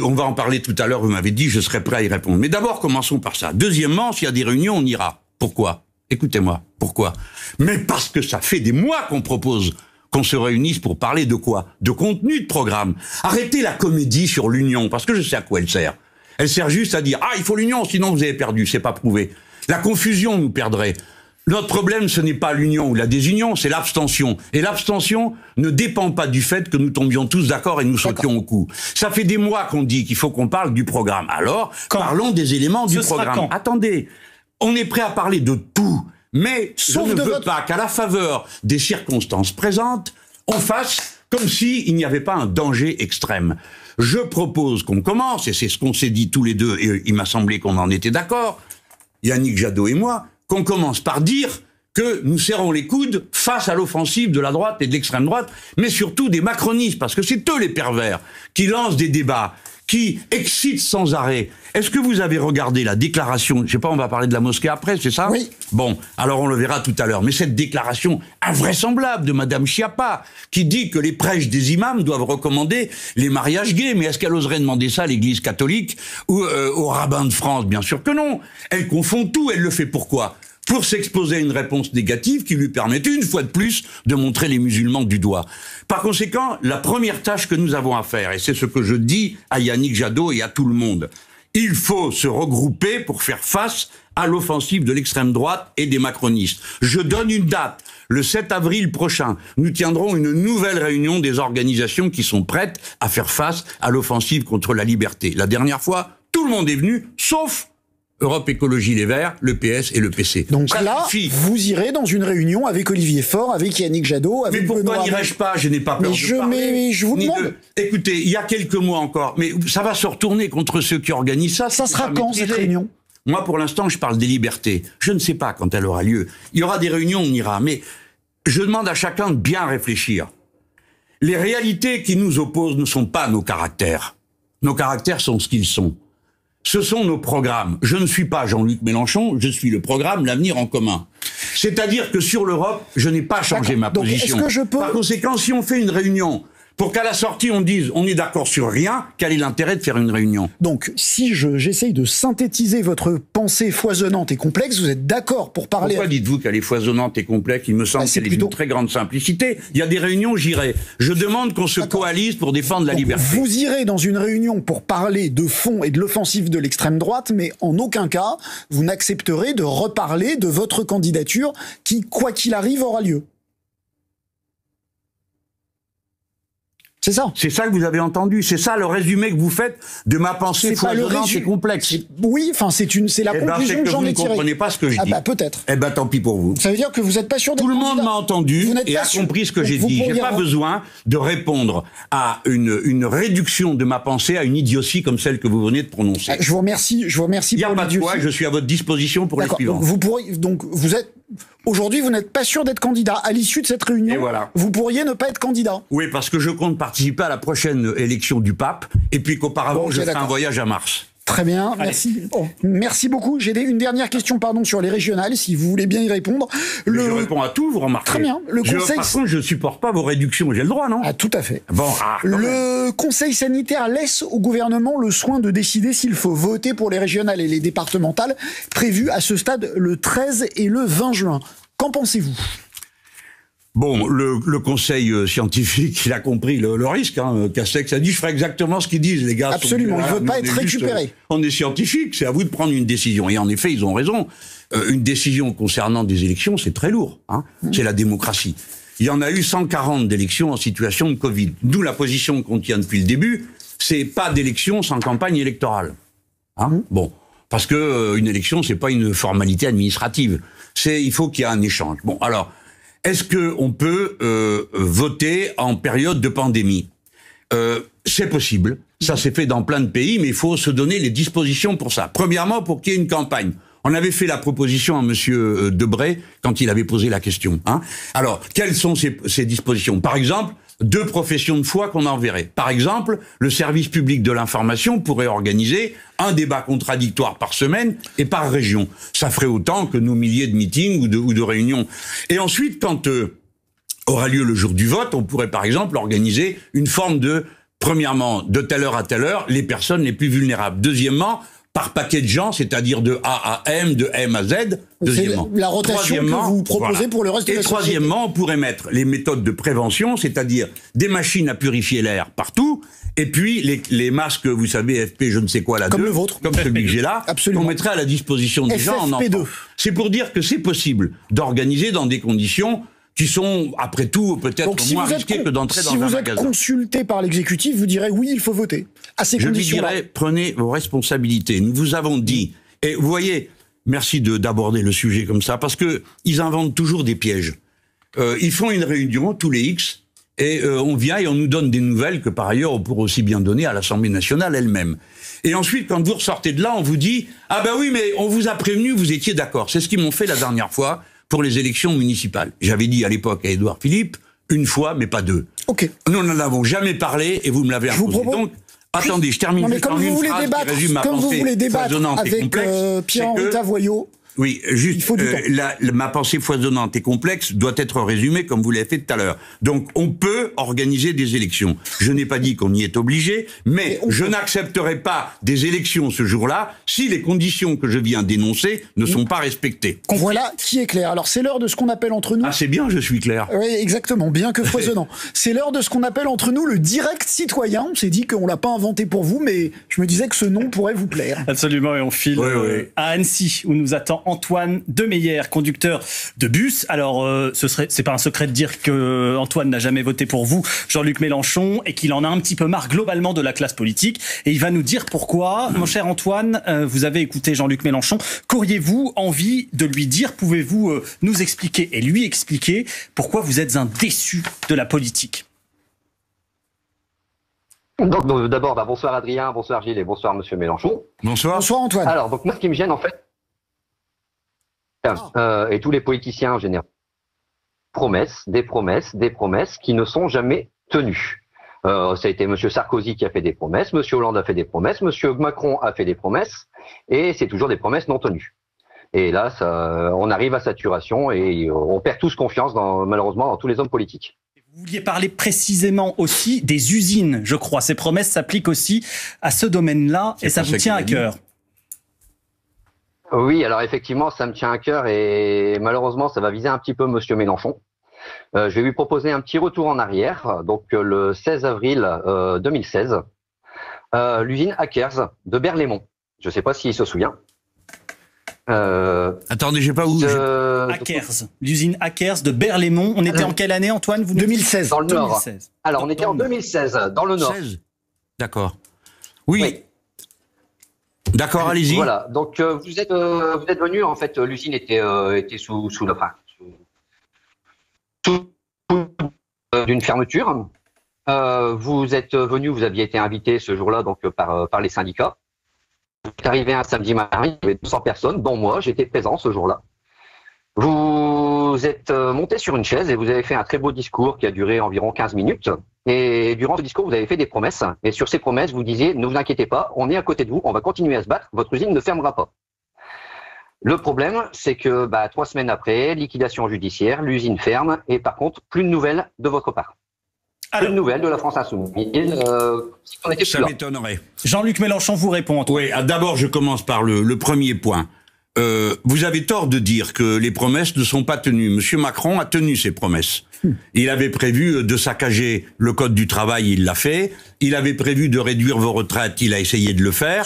On va en parler tout à l'heure, vous m'avez dit, je serai prêt à y répondre. Mais d'abord, commençons par ça. Deuxièmement, s'il y a des réunions, on ira. Pourquoi? Écoutez-moi, pourquoi? Mais parce que ça fait des mois qu'on propose qu'on se réunisse pour parler de quoi? De contenu de programme. Arrêtez la comédie sur l'union, parce que je sais à quoi elle sert. Elle sert juste à dire « Ah, il faut l'union, sinon vous avez perdu. » C'est pas prouvé. La confusion nous perdrait. Notre problème, ce n'est pas l'union ou la désunion, c'est l'abstention. Et l'abstention ne dépend pas du fait que nous tombions tous d'accord et nous sautions au cou. Ça fait des mois qu'on dit qu'il faut qu'on parle du programme. Alors, parlons des éléments du programme. Attendez, on est prêt à parler de tout, mais je ne veux pas qu'à la faveur des circonstances présentes, on fasse comme s'il n'y avait pas un danger extrême. Je propose qu'on commence, et c'est ce qu'on s'est dit tous les deux, et il m'a semblé qu'on en était d'accord, Yannick Jadot et moi, qu'on commence par dire que nous serrons les coudes face à l'offensive de la droite et de l'extrême droite, mais surtout des macronistes, parce que c'est eux les pervers qui lancent des débats, qui excitent sans arrêt. Est-ce que vous avez regardé la déclaration, je sais pas, on va parler de la mosquée après, c'est ça? Oui. Bon, alors on le verra tout à l'heure, mais cette déclaration invraisemblable de Madame Schiappa, qui dit que les prêches des imams doivent recommander les mariages gays, mais est-ce qu'elle oserait demander ça à l'Église catholique ou aux rabbins de France? Bien sûr que non. Elle confond tout, elle le fait pourquoi? Pour s'exposer à une réponse négative qui lui permette une fois de plus de montrer les musulmans du doigt. Par conséquent, la première tâche que nous avons à faire, et c'est ce que je dis à Yannick Jadot et à tout le monde, il faut se regrouper pour faire face à l'offensive de l'extrême droite et des macronistes. Je donne une date. Le 7 avril prochain, nous tiendrons une nouvelle réunion des organisations qui sont prêtes à faire face à l'offensive contre la liberté. La dernière fois, tout le monde est venu, sauf Europe Écologie Les Verts, le PS et le PC. Donc ça là, suffit. Vous irez dans une réunion avec Olivier Faure, avec Yannick Jadot, avec Benoît. Mais pourquoi n'irais-je pas? Je n'ai pas peur de parler. Mais je vous demande. Écoutez, il y a quelques mois encore, mais ça va se retourner contre ceux qui organisent ça. Ça sera quand, cette réunion? Moi, pour l'instant, je parle des libertés. Je ne sais pas quand elle aura lieu. Il y aura des réunions, on ira. Mais je demande à chacun de bien réfléchir. Les réalités qui nous opposent ne sont pas nos caractères. Nos caractères sont ce qu'ils sont. Ce sont nos programmes. Je ne suis pas Jean-Luc Mélenchon, je suis le programme L'Avenir en commun. C'est-à-dire que sur l'Europe, je n'ai pas changé ma position. Est-ce que je peux... Par conséquent, si on fait une réunion pour qu'à la sortie on dise on est d'accord sur rien, quel est l'intérêt de faire une réunion? Donc, si j'essaye de synthétiser votre pensée foisonnante et complexe, vous êtes d'accord pour parler... Pourquoi dites-vous qu'elle est foisonnante et complexe? Il me semble qu'elle est d'une très grande simplicité. Il y a des réunions, j'irai. Je demande qu'on se coalise pour défendre la liberté. Vous irez dans une réunion pour parler de fond et de l'offensive de l'extrême droite, mais en aucun cas, vous n'accepterez de reparler de votre candidature qui, quoi qu'il arrive, aura lieu. C'est ça. C'est ça que vous avez entendu. C'est ça le résumé que vous faites de ma pensée foisonnante et complexe. Oui, enfin, c'est la conclusion que j'en ai tirée. Vous ne comprenez pas ce que je dis. Ah bah peut-être. Eh ben tant pis pour vous. Ça veut dire que vous n'êtes pas sûr d'être candidat. Tout le monde m'a entendu et a compris ce que j'ai dit. J'ai pas besoin de répondre à une réduction de ma pensée à une idiotie comme celle que vous venez de prononcer. Je vous remercie. Il n'y a pas de quoi. Je suis à votre disposition pour les suivants. Donc vous êtes aujourd'hui, vous n'êtes pas sûr d'être candidat. À l'issue de cette réunion, voilà. Vous pourriez ne pas être candidat. Oui, parce que je compte participer à la prochaine élection du pape, et puis qu'auparavant, je ferai un voyage à Mars. Très bien, merci. Merci beaucoup. J'ai une dernière question, sur les régionales, si vous voulez bien y répondre. Je réponds à tout, vous remarquez. Très bien. Par contre, je ne supporte pas vos réductions, j'ai le droit, non? Ah, tout à fait. Bon, le Conseil sanitaire laisse au gouvernement le soin de décider s'il faut voter pour les régionales et les départementales, prévues à ce stade le 13 et le 20 juin. Qu'en pensez-vous? Bon, le conseil scientifique, il a compris le risque. Castex a dit, je ferai exactement ce qu'ils disent, les gars. Absolument, il ne veut pas être récupéré. On est scientifique, c'est à vous de prendre une décision. Et en effet, ils ont raison. Une décision concernant des élections, c'est très lourd. C'est la démocratie. Il y en a eu 140 d'élections en situation de Covid. D'où la position qu'on tient depuis le début, c'est pas d'élection sans campagne électorale. Bon, parce que une élection, c'est pas une formalité administrative. Il faut qu'il y ait un échange. Bon, alors... Est-ce qu'on peut voter en période de pandémie? C'est possible. Ça s'est fait dans plein de pays, mais il faut se donner les dispositions pour ça. Premièrement, pour qu'il y ait une campagne. On avait fait la proposition à monsieur Debré quand il avait posé la question. Alors, quelles sont ces dispositions? Par exemple, 2 professions de foi qu'on enverrait. Par exemple, le service public de l'information pourrait organiser un débat contradictoire par semaine et par région. Ça ferait autant que nos milliers de meetings ou de réunions. Et ensuite, quand aura lieu le jour du vote, on pourrait par exemple organiser une forme premièrement, de telle heure à telle heure, les personnes les plus vulnérables. Deuxièmement, par paquet de gens, c'est-à-dire de A à M, de M à Z, deuxièmement. La rotation que vous proposez pour le reste de la société. Et troisièmement, on pourrait mettre les méthodes de prévention, c'est-à-dire des machines à purifier l'air partout, et puis les masques, vous savez, FP, je ne sais quoi, là, comme le vôtre, comme celui que j'ai là, qu'on mettrait à la disposition des gens en enfant. C'est pour dire que c'est possible d'organiser dans des conditions qui sont, après tout, peut-être moins risquées que d'entrer dans un magasin. Si vous êtes consulté par l'exécutif, vous direz oui, il faut voter. À ces conditions-là. Je lui dirais, prenez vos responsabilités. Nous vous avons dit, et vous voyez, merci d'aborder le sujet comme ça, parce que ils inventent toujours des pièges. Ils font une réunion tous les X, et on vient et on nous donne des nouvelles que par ailleurs on pourrait aussi bien donner à l'Assemblée nationale elle-même. Et ensuite, quand vous ressortez de là, on vous dit, ah ben oui, mais on vous a prévenu, vous étiez d'accord. C'est ce qu'ils m'ont fait la dernière fois pour les élections municipales. J'avais dit à l'époque à Édouard Philippe, 1 fois, mais pas 2. Ok. Nous n'en avons jamais parlé et vous me l'avez imposé. Donc, attendez, je termine juste en une phrase qui résume ma pensée foisonnante et complexe. Avec Pierre-Henri Tavoyot. Oui, juste, ma pensée foisonnante et complexe doit être résumée comme vous l'avez fait tout à l'heure. Donc, on peut organiser des élections. Je n'ai pas dit qu'on y est obligé, mais je n'accepterai pas des élections ce jour-là si les conditions que je viens d'énoncer ne sont pas respectées. Voilà qui est clair. Alors, c'est l'heure de ce qu'on appelle entre nous... Ah, c'est bien, je suis clair. Oui, exactement, bien que foisonnant. C'est l'heure de ce qu'on appelle entre nous le direct citoyen. On s'est dit qu'on l'a pas inventé pour vous, mais je me disais que ce nom pourrait vous plaire. Absolument, et on file à Annecy, où nous attend Antoine Demeyer, conducteur de bus. Alors, c'est pas un secret de dire que Antoine n'a jamais voté pour vous, Jean-Luc Mélenchon, et qu'il en a un petit peu marre globalement de la classe politique. Et il va nous dire pourquoi. Mon cher Antoine, vous avez écouté Jean-Luc Mélenchon. Qu'auriez-vous envie de lui dire? Pouvez-vous nous expliquer et lui expliquer pourquoi vous êtes un déçu de la politique? Donc d'abord, bonsoir Adrien, bonsoir Gilles et bonsoir Monsieur Mélenchon. Bonsoir. Bonsoir Antoine. Alors, donc moi, ce qui me gêne en fait, et tous les politiciens en général, des promesses qui ne sont jamais tenues. Ça a été Monsieur Sarkozy qui a fait des promesses, Monsieur Hollande a fait des promesses, Monsieur Macron a fait des promesses, et c'est toujours des promesses non tenues. Et là, on arrive à saturation et on perd tous confiance, malheureusement, dans tous les hommes politiques. Vous vouliez parler précisément aussi des usines, je crois. Ces promesses s'appliquent aussi à ce domaine-là et ça vous tient à cœur. Oui, alors effectivement, ça me tient à cœur et malheureusement, ça va viser un petit peu Monsieur Mélenchon. Je vais lui proposer un petit retour en arrière. Donc le 16 avril 2016, l'usine Akers de Berlaymont. Je ne sais pas s'il se souvient. Attendez, j'ai pas où. Akers, l'usine Akers de Berlaymont. On était en quelle année, Antoine? 2016. Dans le Nord. 2016. Alors, on était en 2016, dans le Nord. 16. D'accord. Oui. D'accord, allez-y. Voilà. Donc, vous êtes venu. En fait, l'usine était sous d'une fermeture. Vous êtes venu. Vous aviez été invité ce jour-là, donc par les syndicats. Vous êtes arrivé un samedi matin, il y avait 200 personnes, dont moi, j'étais présent ce jour-là. Vous êtes monté sur une chaise et vous avez fait un très beau discours qui a duré environ 15 minutes. Et durant ce discours, vous avez fait des promesses. Et sur ces promesses, vous disiez, ne vous inquiétez pas, on est à côté de vous, on va continuer à se battre, votre usine ne fermera pas. Le problème, c'est que 3 semaines après, liquidation judiciaire, l'usine ferme, et par contre, plus de nouvelles de votre part. Plus de nouvelles de la France Insoumise. Ça m'étonnerait. Jean-Luc Mélenchon vous répond, Antoine. Oui, d'abord, je commence par le premier point. Vous avez tort de dire que les promesses ne sont pas tenues. Monsieur Macron a tenu ses promesses. Il avait prévu de saccager le code du travail, il l'a fait. Il avait prévu de réduire vos retraites, il a essayé de le faire.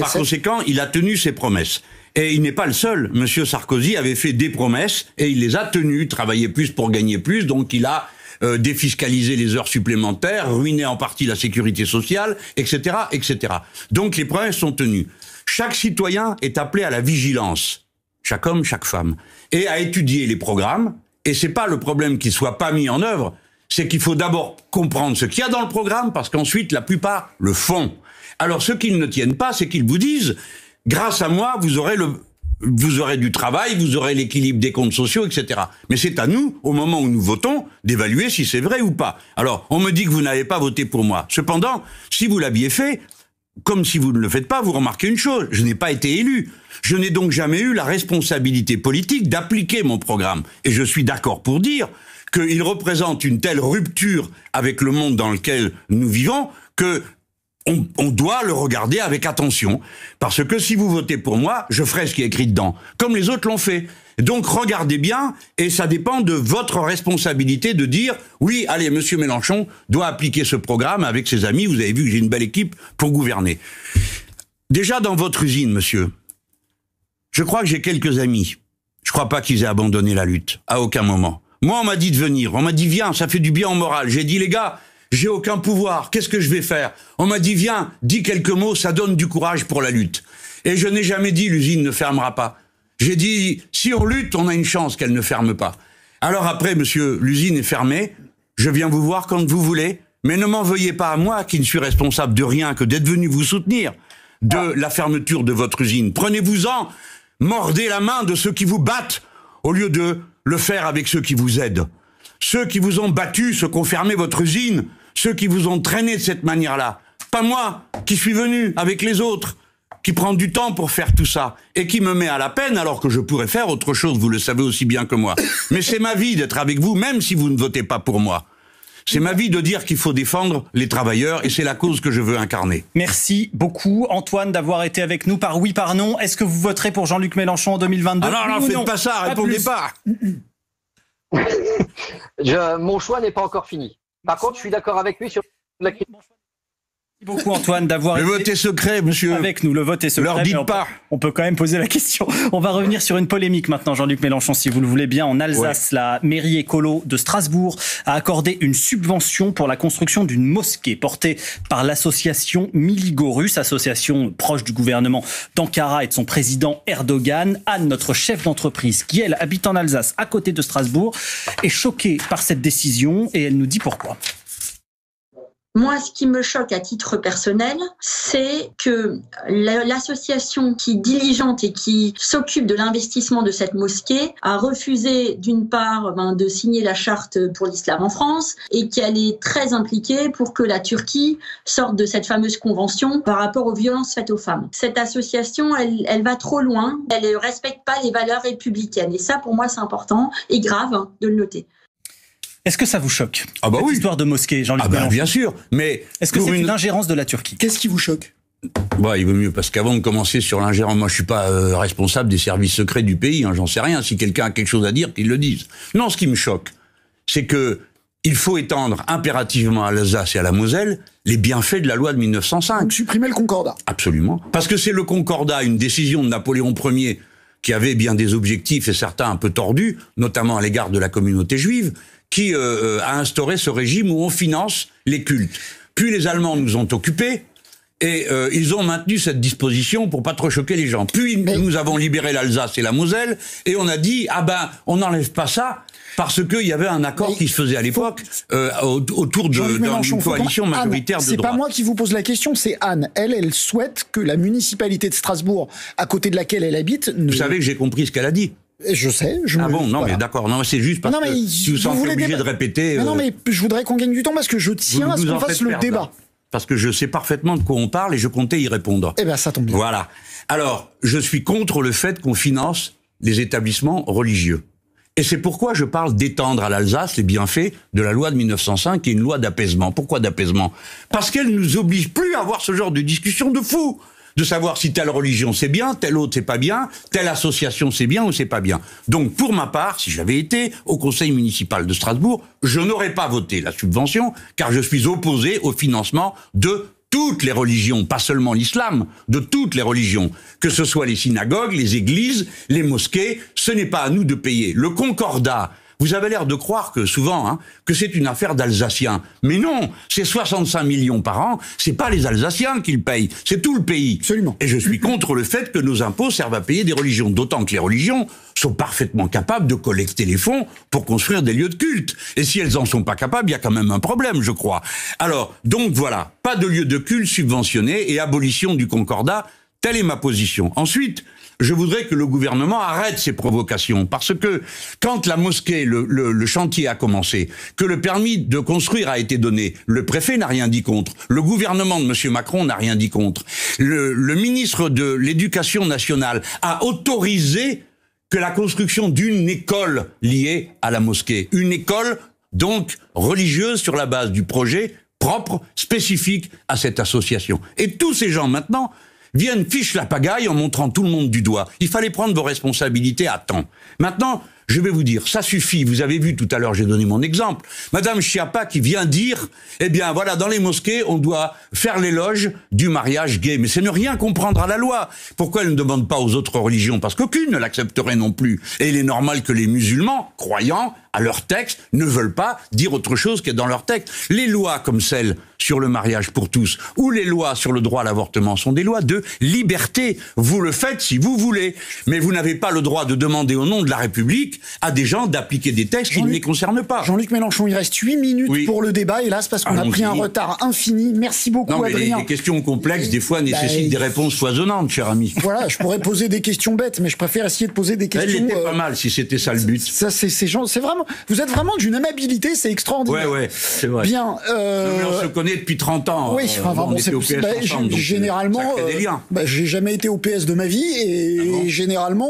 Par conséquent, il a tenu ses promesses. Et il n'est pas le seul. Monsieur Sarkozy avait fait des promesses et il les a tenues. Travailler plus pour gagner plus, donc il a défiscaliser les heures supplémentaires, ruiner en partie la sécurité sociale, etc., etc. Donc les promesses sont tenues. Chaque citoyen est appelé à la vigilance, chaque homme, chaque femme, et à étudier les programmes. Et c'est pas le problème qu'ils soient pas mis en œuvre, c'est qu'il faut d'abord comprendre ce qu'il y a dans le programme, parce qu'ensuite la plupart le font. Alors ceux qui ne tiennent pas, c'est qu'ils vous disent, grâce à moi, vous aurez du travail, vous aurez l'équilibre des comptes sociaux, etc. Mais c'est à nous, au moment où nous votons, d'évaluer si c'est vrai ou pas. Alors, on me dit que vous n'avez pas voté pour moi. Cependant, si vous l'aviez fait, comme si vous ne le faites pas, vous remarquez une chose, je n'ai pas été élu. Je n'ai donc jamais eu la responsabilité politique d'appliquer mon programme. Et je suis d'accord pour dire qu'il représente une telle rupture avec le monde dans lequel nous vivons que on doit le regarder avec attention, parce que si vous votez pour moi, je ferai ce qui est écrit dedans, comme les autres l'ont fait. Donc regardez bien, et ça dépend de votre responsabilité de dire, oui, allez, Monsieur Mélenchon doit appliquer ce programme avec ses amis, vous avez vu que j'ai une belle équipe pour gouverner. Déjà dans votre usine, monsieur, je crois que j'ai quelques amis. Je crois pas qu'ils aient abandonné la lutte, à aucun moment. Moi, on m'a dit de venir, on m'a dit viens, ça fait du bien au moral. J'ai dit les gars, j'ai aucun pouvoir, qu'est-ce que je vais faire? On m'a dit viens, dis quelques mots, ça donne du courage pour la lutte. Et je n'ai jamais dit l'usine ne fermera pas. J'ai dit si on lutte, on a une chance qu'elle ne ferme pas. Alors après, monsieur, l'usine est fermée, je viens vous voir quand vous voulez, mais ne m'en veuillez pas à moi qui ne suis responsable de rien que d'être venu vous soutenir de la fermeture de votre usine. Prenez-vous-en, mordez la main de ceux qui vous battent au lieu de le faire avec ceux qui vous aident. Ceux qui vous ont battu, ceux qui ont fermé votre usine, ceux qui vous ont traîné de cette manière-là. Pas moi, qui suis venu avec les autres, qui prend du temps pour faire tout ça, et qui me met à la peine alors que je pourrais faire autre chose, vous le savez aussi bien que moi. Mais c'est ma vie d'être avec vous, même si vous ne votez pas pour moi. C'est ma vie de dire qu'il faut défendre les travailleurs, et c'est la cause que je veux incarner. Merci beaucoup, Antoine, d'avoir été avec nous par oui, par non. Est-ce que vous voterez pour Jean-Luc Mélenchon en 2022? Alors, non, faites pas ça, répondez pas. Mon choix n'est pas encore fini. Par contre, je suis d'accord avec lui sur la question. Merci beaucoup Antoine d'avoir été... Le vote est secret, monsieur. Avec nous, le vote est secret. Leur dites pas. On peut quand même poser la question. On va revenir sur une polémique maintenant, Jean-Luc Mélenchon, si vous le voulez bien. En Alsace, la mairie écolo de Strasbourg a accordé une subvention pour la construction d'une mosquée portée par l'association Miligorus, association proche du gouvernement d'Ankara et de son président Erdogan. Anne, notre chef d'entreprise, qui elle habite en Alsace, à côté de Strasbourg, est choquée par cette décision et elle nous dit pourquoi. Moi, ce qui me choque à titre personnel, c'est que l'association qui diligente et qui s'occupe de l'investissement de cette mosquée a refusé, d'une part, de signer la charte pour l'islam en France et qu'elle est très impliquée pour que la Turquie sorte de cette fameuse convention par rapport aux violences faites aux femmes. Cette association, elle va trop loin, elle ne respecte pas les valeurs républicaines. Et ça, pour moi, c'est important et grave de le noter. Est-ce que ça vous choque, cette histoire de mosquée, Jean-Luc Mélenchon ? Bien sûr, mais... Est-ce que c'est une ingérence de la Turquie ? Qu'est-ce qui vous choque ? Il vaut mieux, parce qu'avant de commencer sur l'ingérence, moi je suis pas responsable des services secrets du pays, j'en sais rien. Si quelqu'un a quelque chose à dire, qu'il le dise. Non, ce qui me choque, c'est que il faut étendre impérativement à l'Alsace et à la Moselle les bienfaits de la loi de 1905. Donc supprimer le Concordat. Absolument. Parce que c'est le Concordat, une décision de Napoléon Ier, qui avait bien des objectifs et certains un peu tordus, notamment à l'égard de la communauté juive, qui a instauré ce régime où on finance les cultes. Puis les Allemands nous ont occupés et ils ont maintenu cette disposition pour pas trop choquer les gens. Puis nous avons libéré l'Alsace et la Moselle et on a dit on n'enlève pas ça parce qu'il y avait un accord qui se faisait à l'époque autour d'une coalition majoritaire de droite. C'est pas moi qui vous pose la question, c'est Anne. Elle souhaite que la municipalité de Strasbourg, à côté de laquelle elle habite... Vous savez que j'ai compris ce qu'elle a dit. Je sais. Mais d'accord. Non, c'est juste parce que si vous sentez obligé de répéter... Non, mais je voudrais qu'on gagne du temps parce que je tiens à ce qu'on fasse le débat. Parce que je sais parfaitement de quoi on parle et je comptais y répondre. Eh bien, ça tombe bien. Voilà. Alors, je suis contre le fait qu'on finance les établissements religieux. Et c'est pourquoi je parle d'étendre à l'Alsace les bienfaits de la loi de 1905, qui est une loi d'apaisement. Pourquoi d'apaisement ? Parce qu'elle nous oblige plus à avoir ce genre de discussion de fou. De savoir si telle religion c'est bien, telle autre c'est pas bien, telle association c'est bien ou c'est pas bien. Donc pour ma part, si j'avais été au conseil municipal de Strasbourg, je n'aurais pas voté la subvention, car je suis opposé au financement de toutes les religions, pas seulement l'islam, de toutes les religions, que ce soit les synagogues, les églises, les mosquées, ce n'est pas à nous de payer. Le Concordat, vous avez l'air de croire que souvent, que c'est une affaire d'Alsaciens. Mais non, c'est 65 millions par an, c'est pas les Alsaciens qui le payent, c'est tout le pays. Absolument. Et je suis contre le fait que nos impôts servent à payer des religions, d'autant que les religions sont parfaitement capables de collecter les fonds pour construire des lieux de culte. Et si elles en sont pas capables, il y a quand même un problème, je crois. Alors, donc voilà, pas de lieux de culte subventionnés et abolition du Concordat, telle est ma position. Ensuite, je voudrais que le gouvernement arrête ces provocations, parce que quand la mosquée, le chantier a commencé, que le permis de construire a été donné, le préfet n'a rien dit contre, le gouvernement de M. Macron n'a rien dit contre, le ministre de l'Éducation nationale a autorisé que la construction d'une école liée à la mosquée, une école donc religieuse sur la base du projet propre, spécifique à cette association. Et tous ces gens maintenant viennent fiche la pagaille en montrant tout le monde du doigt. Il fallait prendre vos responsabilités à temps. Maintenant, je vais vous dire, ça suffit. Vous avez vu tout à l'heure, j'ai donné mon exemple. Madame Schiappa qui vient dire, voilà, dans les mosquées, on doit faire l'éloge du mariage gay. Mais c'est ne rien comprendre à la loi. Pourquoi elle ne demande pas aux autres religions ? Parce qu'aucune ne l'accepterait non plus. Et il est normal que les musulmans, croyants à leur texte, ne veulent pas dire autre chose qu'est dans leur texte. Les lois comme celle sur le mariage pour tous, ou les lois sur le droit à l'avortement sont des lois de liberté. Vous le faites si vous voulez. Mais vous n'avez pas le droit de demander au nom de la République à des gens d'appliquer des textes qui ne les concernent pas. Jean-Luc Mélenchon, il reste 8 minutes pour le débat, hélas, parce qu'on a pris un retard infini. Merci beaucoup, Adrien. Les questions complexes, des fois, nécessitent des réponses foisonnantes, cher ami. Voilà, je pourrais poser des questions bêtes, mais je préfère essayer de poser des questions... Elle était pas mal, si c'était ça le but. Ça, c'est vraiment... Vous êtes vraiment d'une amabilité, c'est extraordinaire. Ouais, c'est vrai. Bien. Mais on se connaît depuis 30 ans. Oui, on était au PS ensemble, généralement, j'ai jamais été au PS de ma vie, et généralement,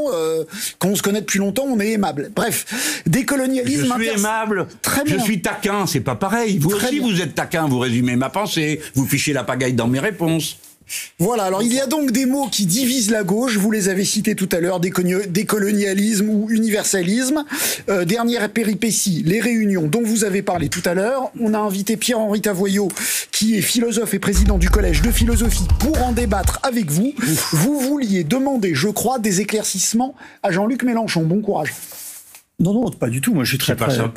quand on se connaît depuis longtemps, on est aimable. Bref, décolonialisme... Je suis aimable, je suis taquin, c'est pas pareil. Vous aussi, vous êtes taquin, vous résumez ma pensée, vous fichez la pagaille dans mes réponses. Voilà, alors il y a donc des mots qui divisent la gauche, vous les avez cités tout à l'heure, décolonialisme ou universalisme. Dernière péripétie, les réunions dont vous avez parlé tout à l'heure. On a invité Pierre-Henri Tavoyot, qui est philosophe et président du Collège de philosophie, pour en débattre avec vous. Vous vouliez demander, je crois, des éclaircissements à Jean-Luc Mélenchon. Bon courage. Non, pas du tout. Moi, je suis très content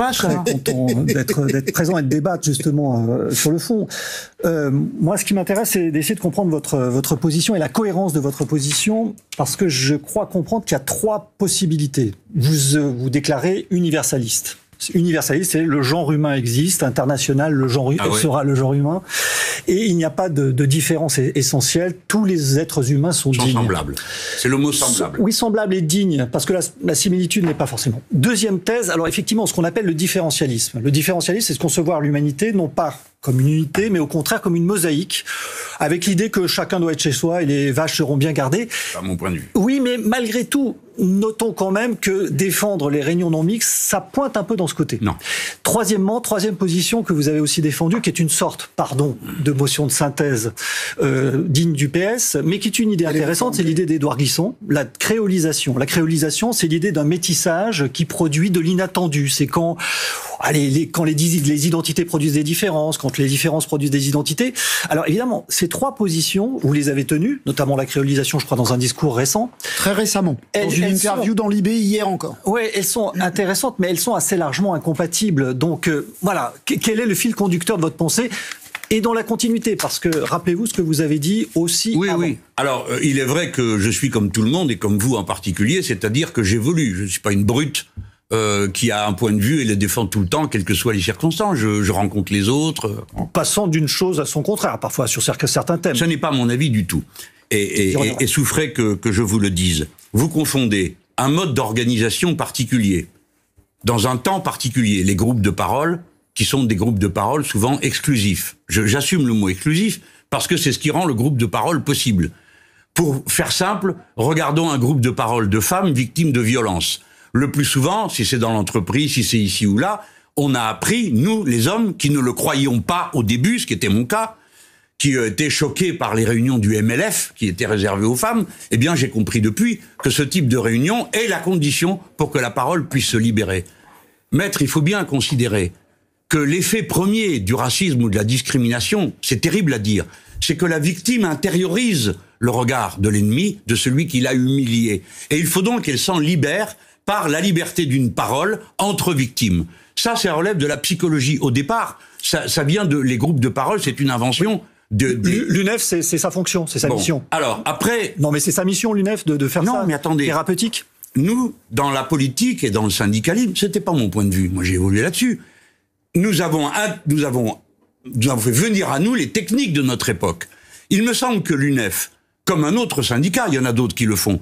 d'être présent et de débattre justement sur le fond. Moi, ce qui m'intéresse, c'est d'essayer de comprendre votre position et la cohérence de votre position, parce que je crois comprendre qu'il y a 3 possibilités. Vous déclarez universaliste. Universaliste, c'est le genre humain existe, international, le genre sera le genre humain, et il n'y a pas de différence essentielle. Tous les êtres humains sont dignes. Semblables. C'est le mot semblable. Oui, semblable et digne, parce que la similitude n'est pas forcément. Deuxième thèse, alors effectivement, ce qu'on appelle le différentialisme. Le différentialisme, c'est de concevoir l'humanité non pas comme une unité, mais au contraire comme une mosaïque, avec l'idée que chacun doit être chez soi et les vaches seront bien gardées. À mon point de vue. Oui, mais malgré tout, notons quand même que défendre les réunions non mixtes, ça pointe un peu dans ce côté. Non. Troisième position que vous avez aussi défendue, qui est une sorte, de motion de synthèse digne du PS, mais qui est une idée intéressante, c'est l'idée d'Édouard Glissant, la créolisation. La créolisation, c'est l'idée d'un métissage qui produit de l'inattendu. C'est quand les identités produisent des différences, quand les différences produisent des identités. Alors évidemment, ces 3 positions, vous les avez tenues, notamment la créolisation, je crois, dans un discours récent. Très récemment. Dans une interview dans Libé hier encore. Oui, elles sont intéressantes, mais elles sont assez largement incompatibles. Donc voilà, quel est le fil conducteur de votre pensée ? Et dans la continuité, parce que rappelez-vous ce que vous avez dit aussi avant. Oui. Alors, il est vrai que je suis comme tout le monde, et comme vous en particulier, c'est-à-dire que j'évolue. Je ne suis pas une brute qui a un point de vue et le défend tout le temps, quelles que soient les circonstances. Je rencontre les autres. En passant d'une chose à son contraire, parfois, sur certains thèmes. Ce n'est pas mon avis du tout. Et souffrez que je vous le dise. Vous confondez un mode d'organisation particulier, dans un temps particulier, les groupes de parole, qui sont des groupes de parole souvent exclusifs. J'assume le mot exclusif, parce que c'est ce qui rend le groupe de parole possible. Pour faire simple, regardons un groupe de parole de femmes victimes de violences. Le plus souvent, si c'est dans l'entreprise, si c'est ici ou là, on a appris, nous, les hommes, qui ne le croyions pas au début, ce qui était mon cas, qui étaient choqués par les réunions du MLF, qui étaient réservées aux femmes, eh bien, j'ai compris depuis que ce type de réunion est la condition pour que la parole puisse se libérer. Maître, il faut bien considérer que l'effet premier du racisme ou de la discrimination, c'est terrible à dire, c'est que la victime intériorise le regard de l'ennemi, de celui qui l'a humilié. Et il faut donc qu'elle s'en libère par la liberté d'une parole entre victimes. Ça relève de la psychologie. Au départ, ça vient les groupes de parole, c'est une invention l'UNEF, c'est sa fonction, c'est sa mission. Alors, après... Non, mais c'est sa mission, l'UNEF, de faire ça. Non, mais attendez. Thérapeutique. Nous, dans la politique et dans le syndicalisme, c'était pas mon point de vue. Moi, j'ai évolué là-dessus. Nous avons fait venir à nous les techniques de notre époque. Il me semble que l'UNEF, comme un autre syndicat, il y en a d'autres qui le font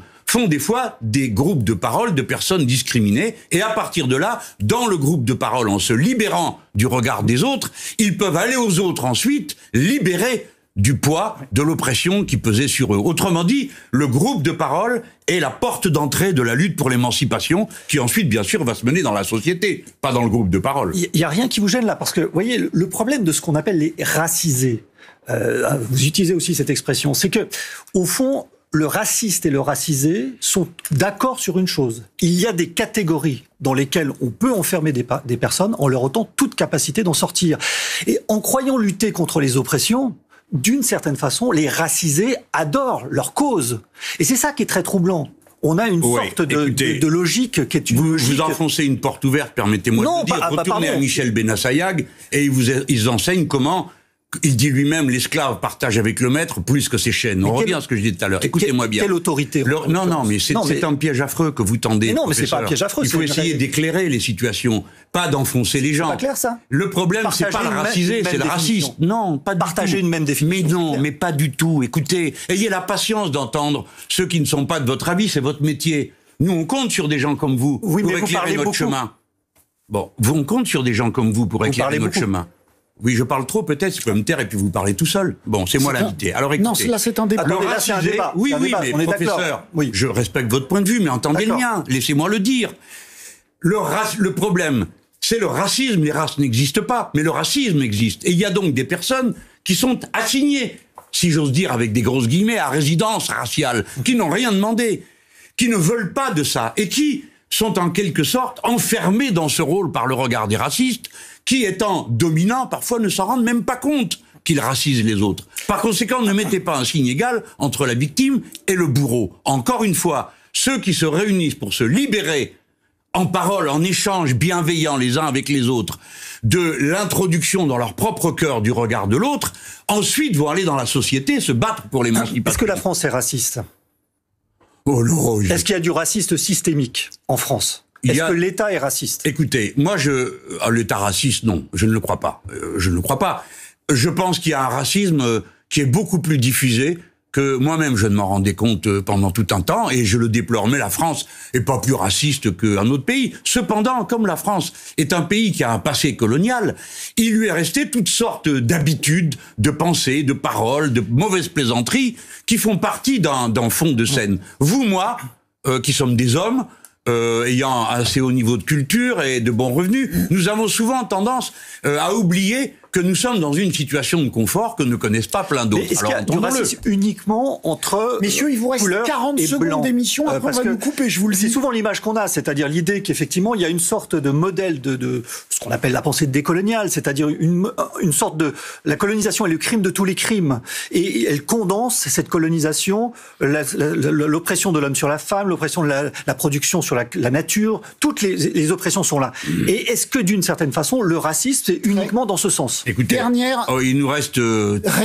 des fois des groupes de parole de personnes discriminées, et à partir de là, dans le groupe de parole, en se libérant du regard des autres, ils peuvent aller aux autres ensuite, libérer du poids de l'oppression qui pesait sur eux. Autrement dit, le groupe de parole est la porte d'entrée de la lutte pour l'émancipation, qui ensuite, bien sûr, va se mener dans la société, pas dans le groupe de parole. Il n'y a rien qui vous gêne là, parce que, vous voyez, le problème de ce qu'on appelle les racisés, vous utilisez aussi cette expression, c'est que, au fond, le raciste et le racisé sont d'accord sur une chose. Il y a des catégories dans lesquelles on peut enfermer des personnes en leur ôtant toute capacité d'en sortir. Et en croyant lutter contre les oppressions, d'une certaine façon, les racisés adorent leur cause. Et c'est ça qui est très troublant. On a une sorte de logique qui est une logique... Vous enfoncez une porte ouverte, permettez-moi de dire. Retournez à Michel Benassayag et ils enseignent comment... Il dit lui-même, l'esclave partage avec le maître plus que ses chaînes. On revient à ce que je disais tout à l'heure. Écoutez-moi bien. Quelle autorité? Non, mais c'est un piège affreux que vous tendez. Mais non, mais c'est pas un piège affreux. Il faut essayer d'éclairer les situations, pas d'enfoncer les gens. C'est pas clair, ça? Le problème, c'est pas le racisé, c'est le raciste. Non, pas du tout. Partager une même définition. Mais non, mais pas du tout. Écoutez, ayez la patience d'entendre ceux qui ne sont pas de votre avis, c'est votre métier. Nous, on compte sur des gens comme vous pour éclairer notre chemin. Bon, on compte sur des gens comme vous pour éclairer notre chemin. Oui, je parle trop peut-être, je peux me taire et puis vous parlez tout seul. Bon, c'est moi l'invité. Alors écoutez. Non, là c'est un débat. Attendez, là c'est un débat. Oui, mais professeur, je respecte votre point de vue, mais entendez le mien. Laissez-moi le dire. Le problème, c'est le racisme. Les races n'existent pas, mais le racisme existe. Et il y a donc des personnes qui sont assignées si j'ose dire avec des grosses guillemets, à résidence raciale, qui n'ont rien demandé, qui ne veulent pas de ça, et qui sont en quelque sorte enfermés dans ce rôle par le regard des racistes, qui étant dominants, parfois ne s'en rendent même pas compte qu'ils racisent les autres. Par conséquent, ne mettez pas un signe égal entre la victime et le bourreau. Encore une fois, ceux qui se réunissent pour se libérer en parole, en échange bienveillant les uns avec les autres, de l'introduction dans leur propre cœur du regard de l'autre, ensuite vont aller dans la société se battre pour l'émancipation. Est-ce que la France est raciste ? Oh non, Est-ce qu'il y a du racisme systémique en France ? Est-ce que l'État est raciste ? Écoutez, moi, l'État raciste, non, je ne le crois pas. Je ne le crois pas. Je pense qu'il y a un racisme qui est beaucoup plus diffusé que moi-même je ne m'en rendais compte pendant tout un temps, et je le déplore, mais la France est pas plus raciste qu'un autre pays. Cependant, comme la France est un pays qui a un passé colonial, il lui est resté toutes sortes d'habitudes, de pensées, de paroles, de mauvaises plaisanteries qui font partie d'un fond de scène. Vous, moi, qui sommes des hommes, ayant assez haut niveau de culture et de bons revenus, nous avons souvent tendance à oublier que nous sommes dans une situation de confort que ne connaissent pas plein d'autres. Est-ce qu'il y a du racisme uniquement entre Messieurs, il vous reste 40 secondes d'émission, après on va nous couper, je vous le dis. C'est souvent l'image qu'on a, c'est-à-dire l'idée qu'effectivement, il y a une sorte de modèle de ce qu'on appelle la pensée décoloniale, c'est-à-dire une sorte de... La colonisation est le crime de tous les crimes. Et elle condense cette colonisation, l'oppression de l'homme sur la femme, l'oppression de la production sur la nature, toutes les oppressions sont là. Et est-ce que d'une certaine façon, le racisme, c'est uniquement dans ce sens ? Écoutez, il nous reste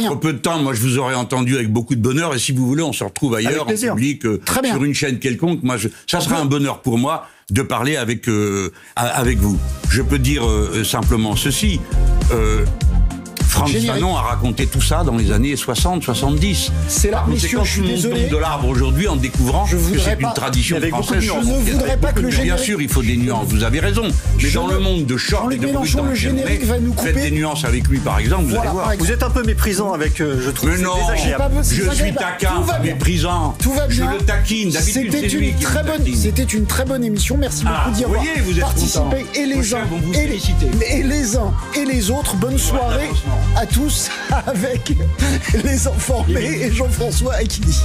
trop peu de temps. Moi, je vous aurais entendu avec beaucoup de bonheur. Et si vous voulez, on se retrouve ailleurs, en public, sur une chaîne quelconque. Moi, ça sera un bonheur pour moi de parler avec vous. Je peux dire simplement ceci. Frantz Fanon a raconté tout ça dans les années 60-70. C'est là, messieurs, je suis désolé. On tombe de l'arbre aujourd'hui en découvrir que c'est une tradition française. Je ne voudrais pas que le générique... Bien sûr, il faut des nuances, vous avez raison. Mais dans le monde de short et de bruit dans lequel on est, faites des nuances avec lui, par exemple, vous allez voir. Vous êtes un peu méprisant avec, je trouve, mais non, je suis taquin, méprisant. Tout va bien. Je le taquine. D'habitude, c'est lui qui me taquine. C'était une très bonne émission. Merci beaucoup d'y avoir participé. Et les uns et les autres. Bonne soirée à tous avec les informés et Jean-François Aquini.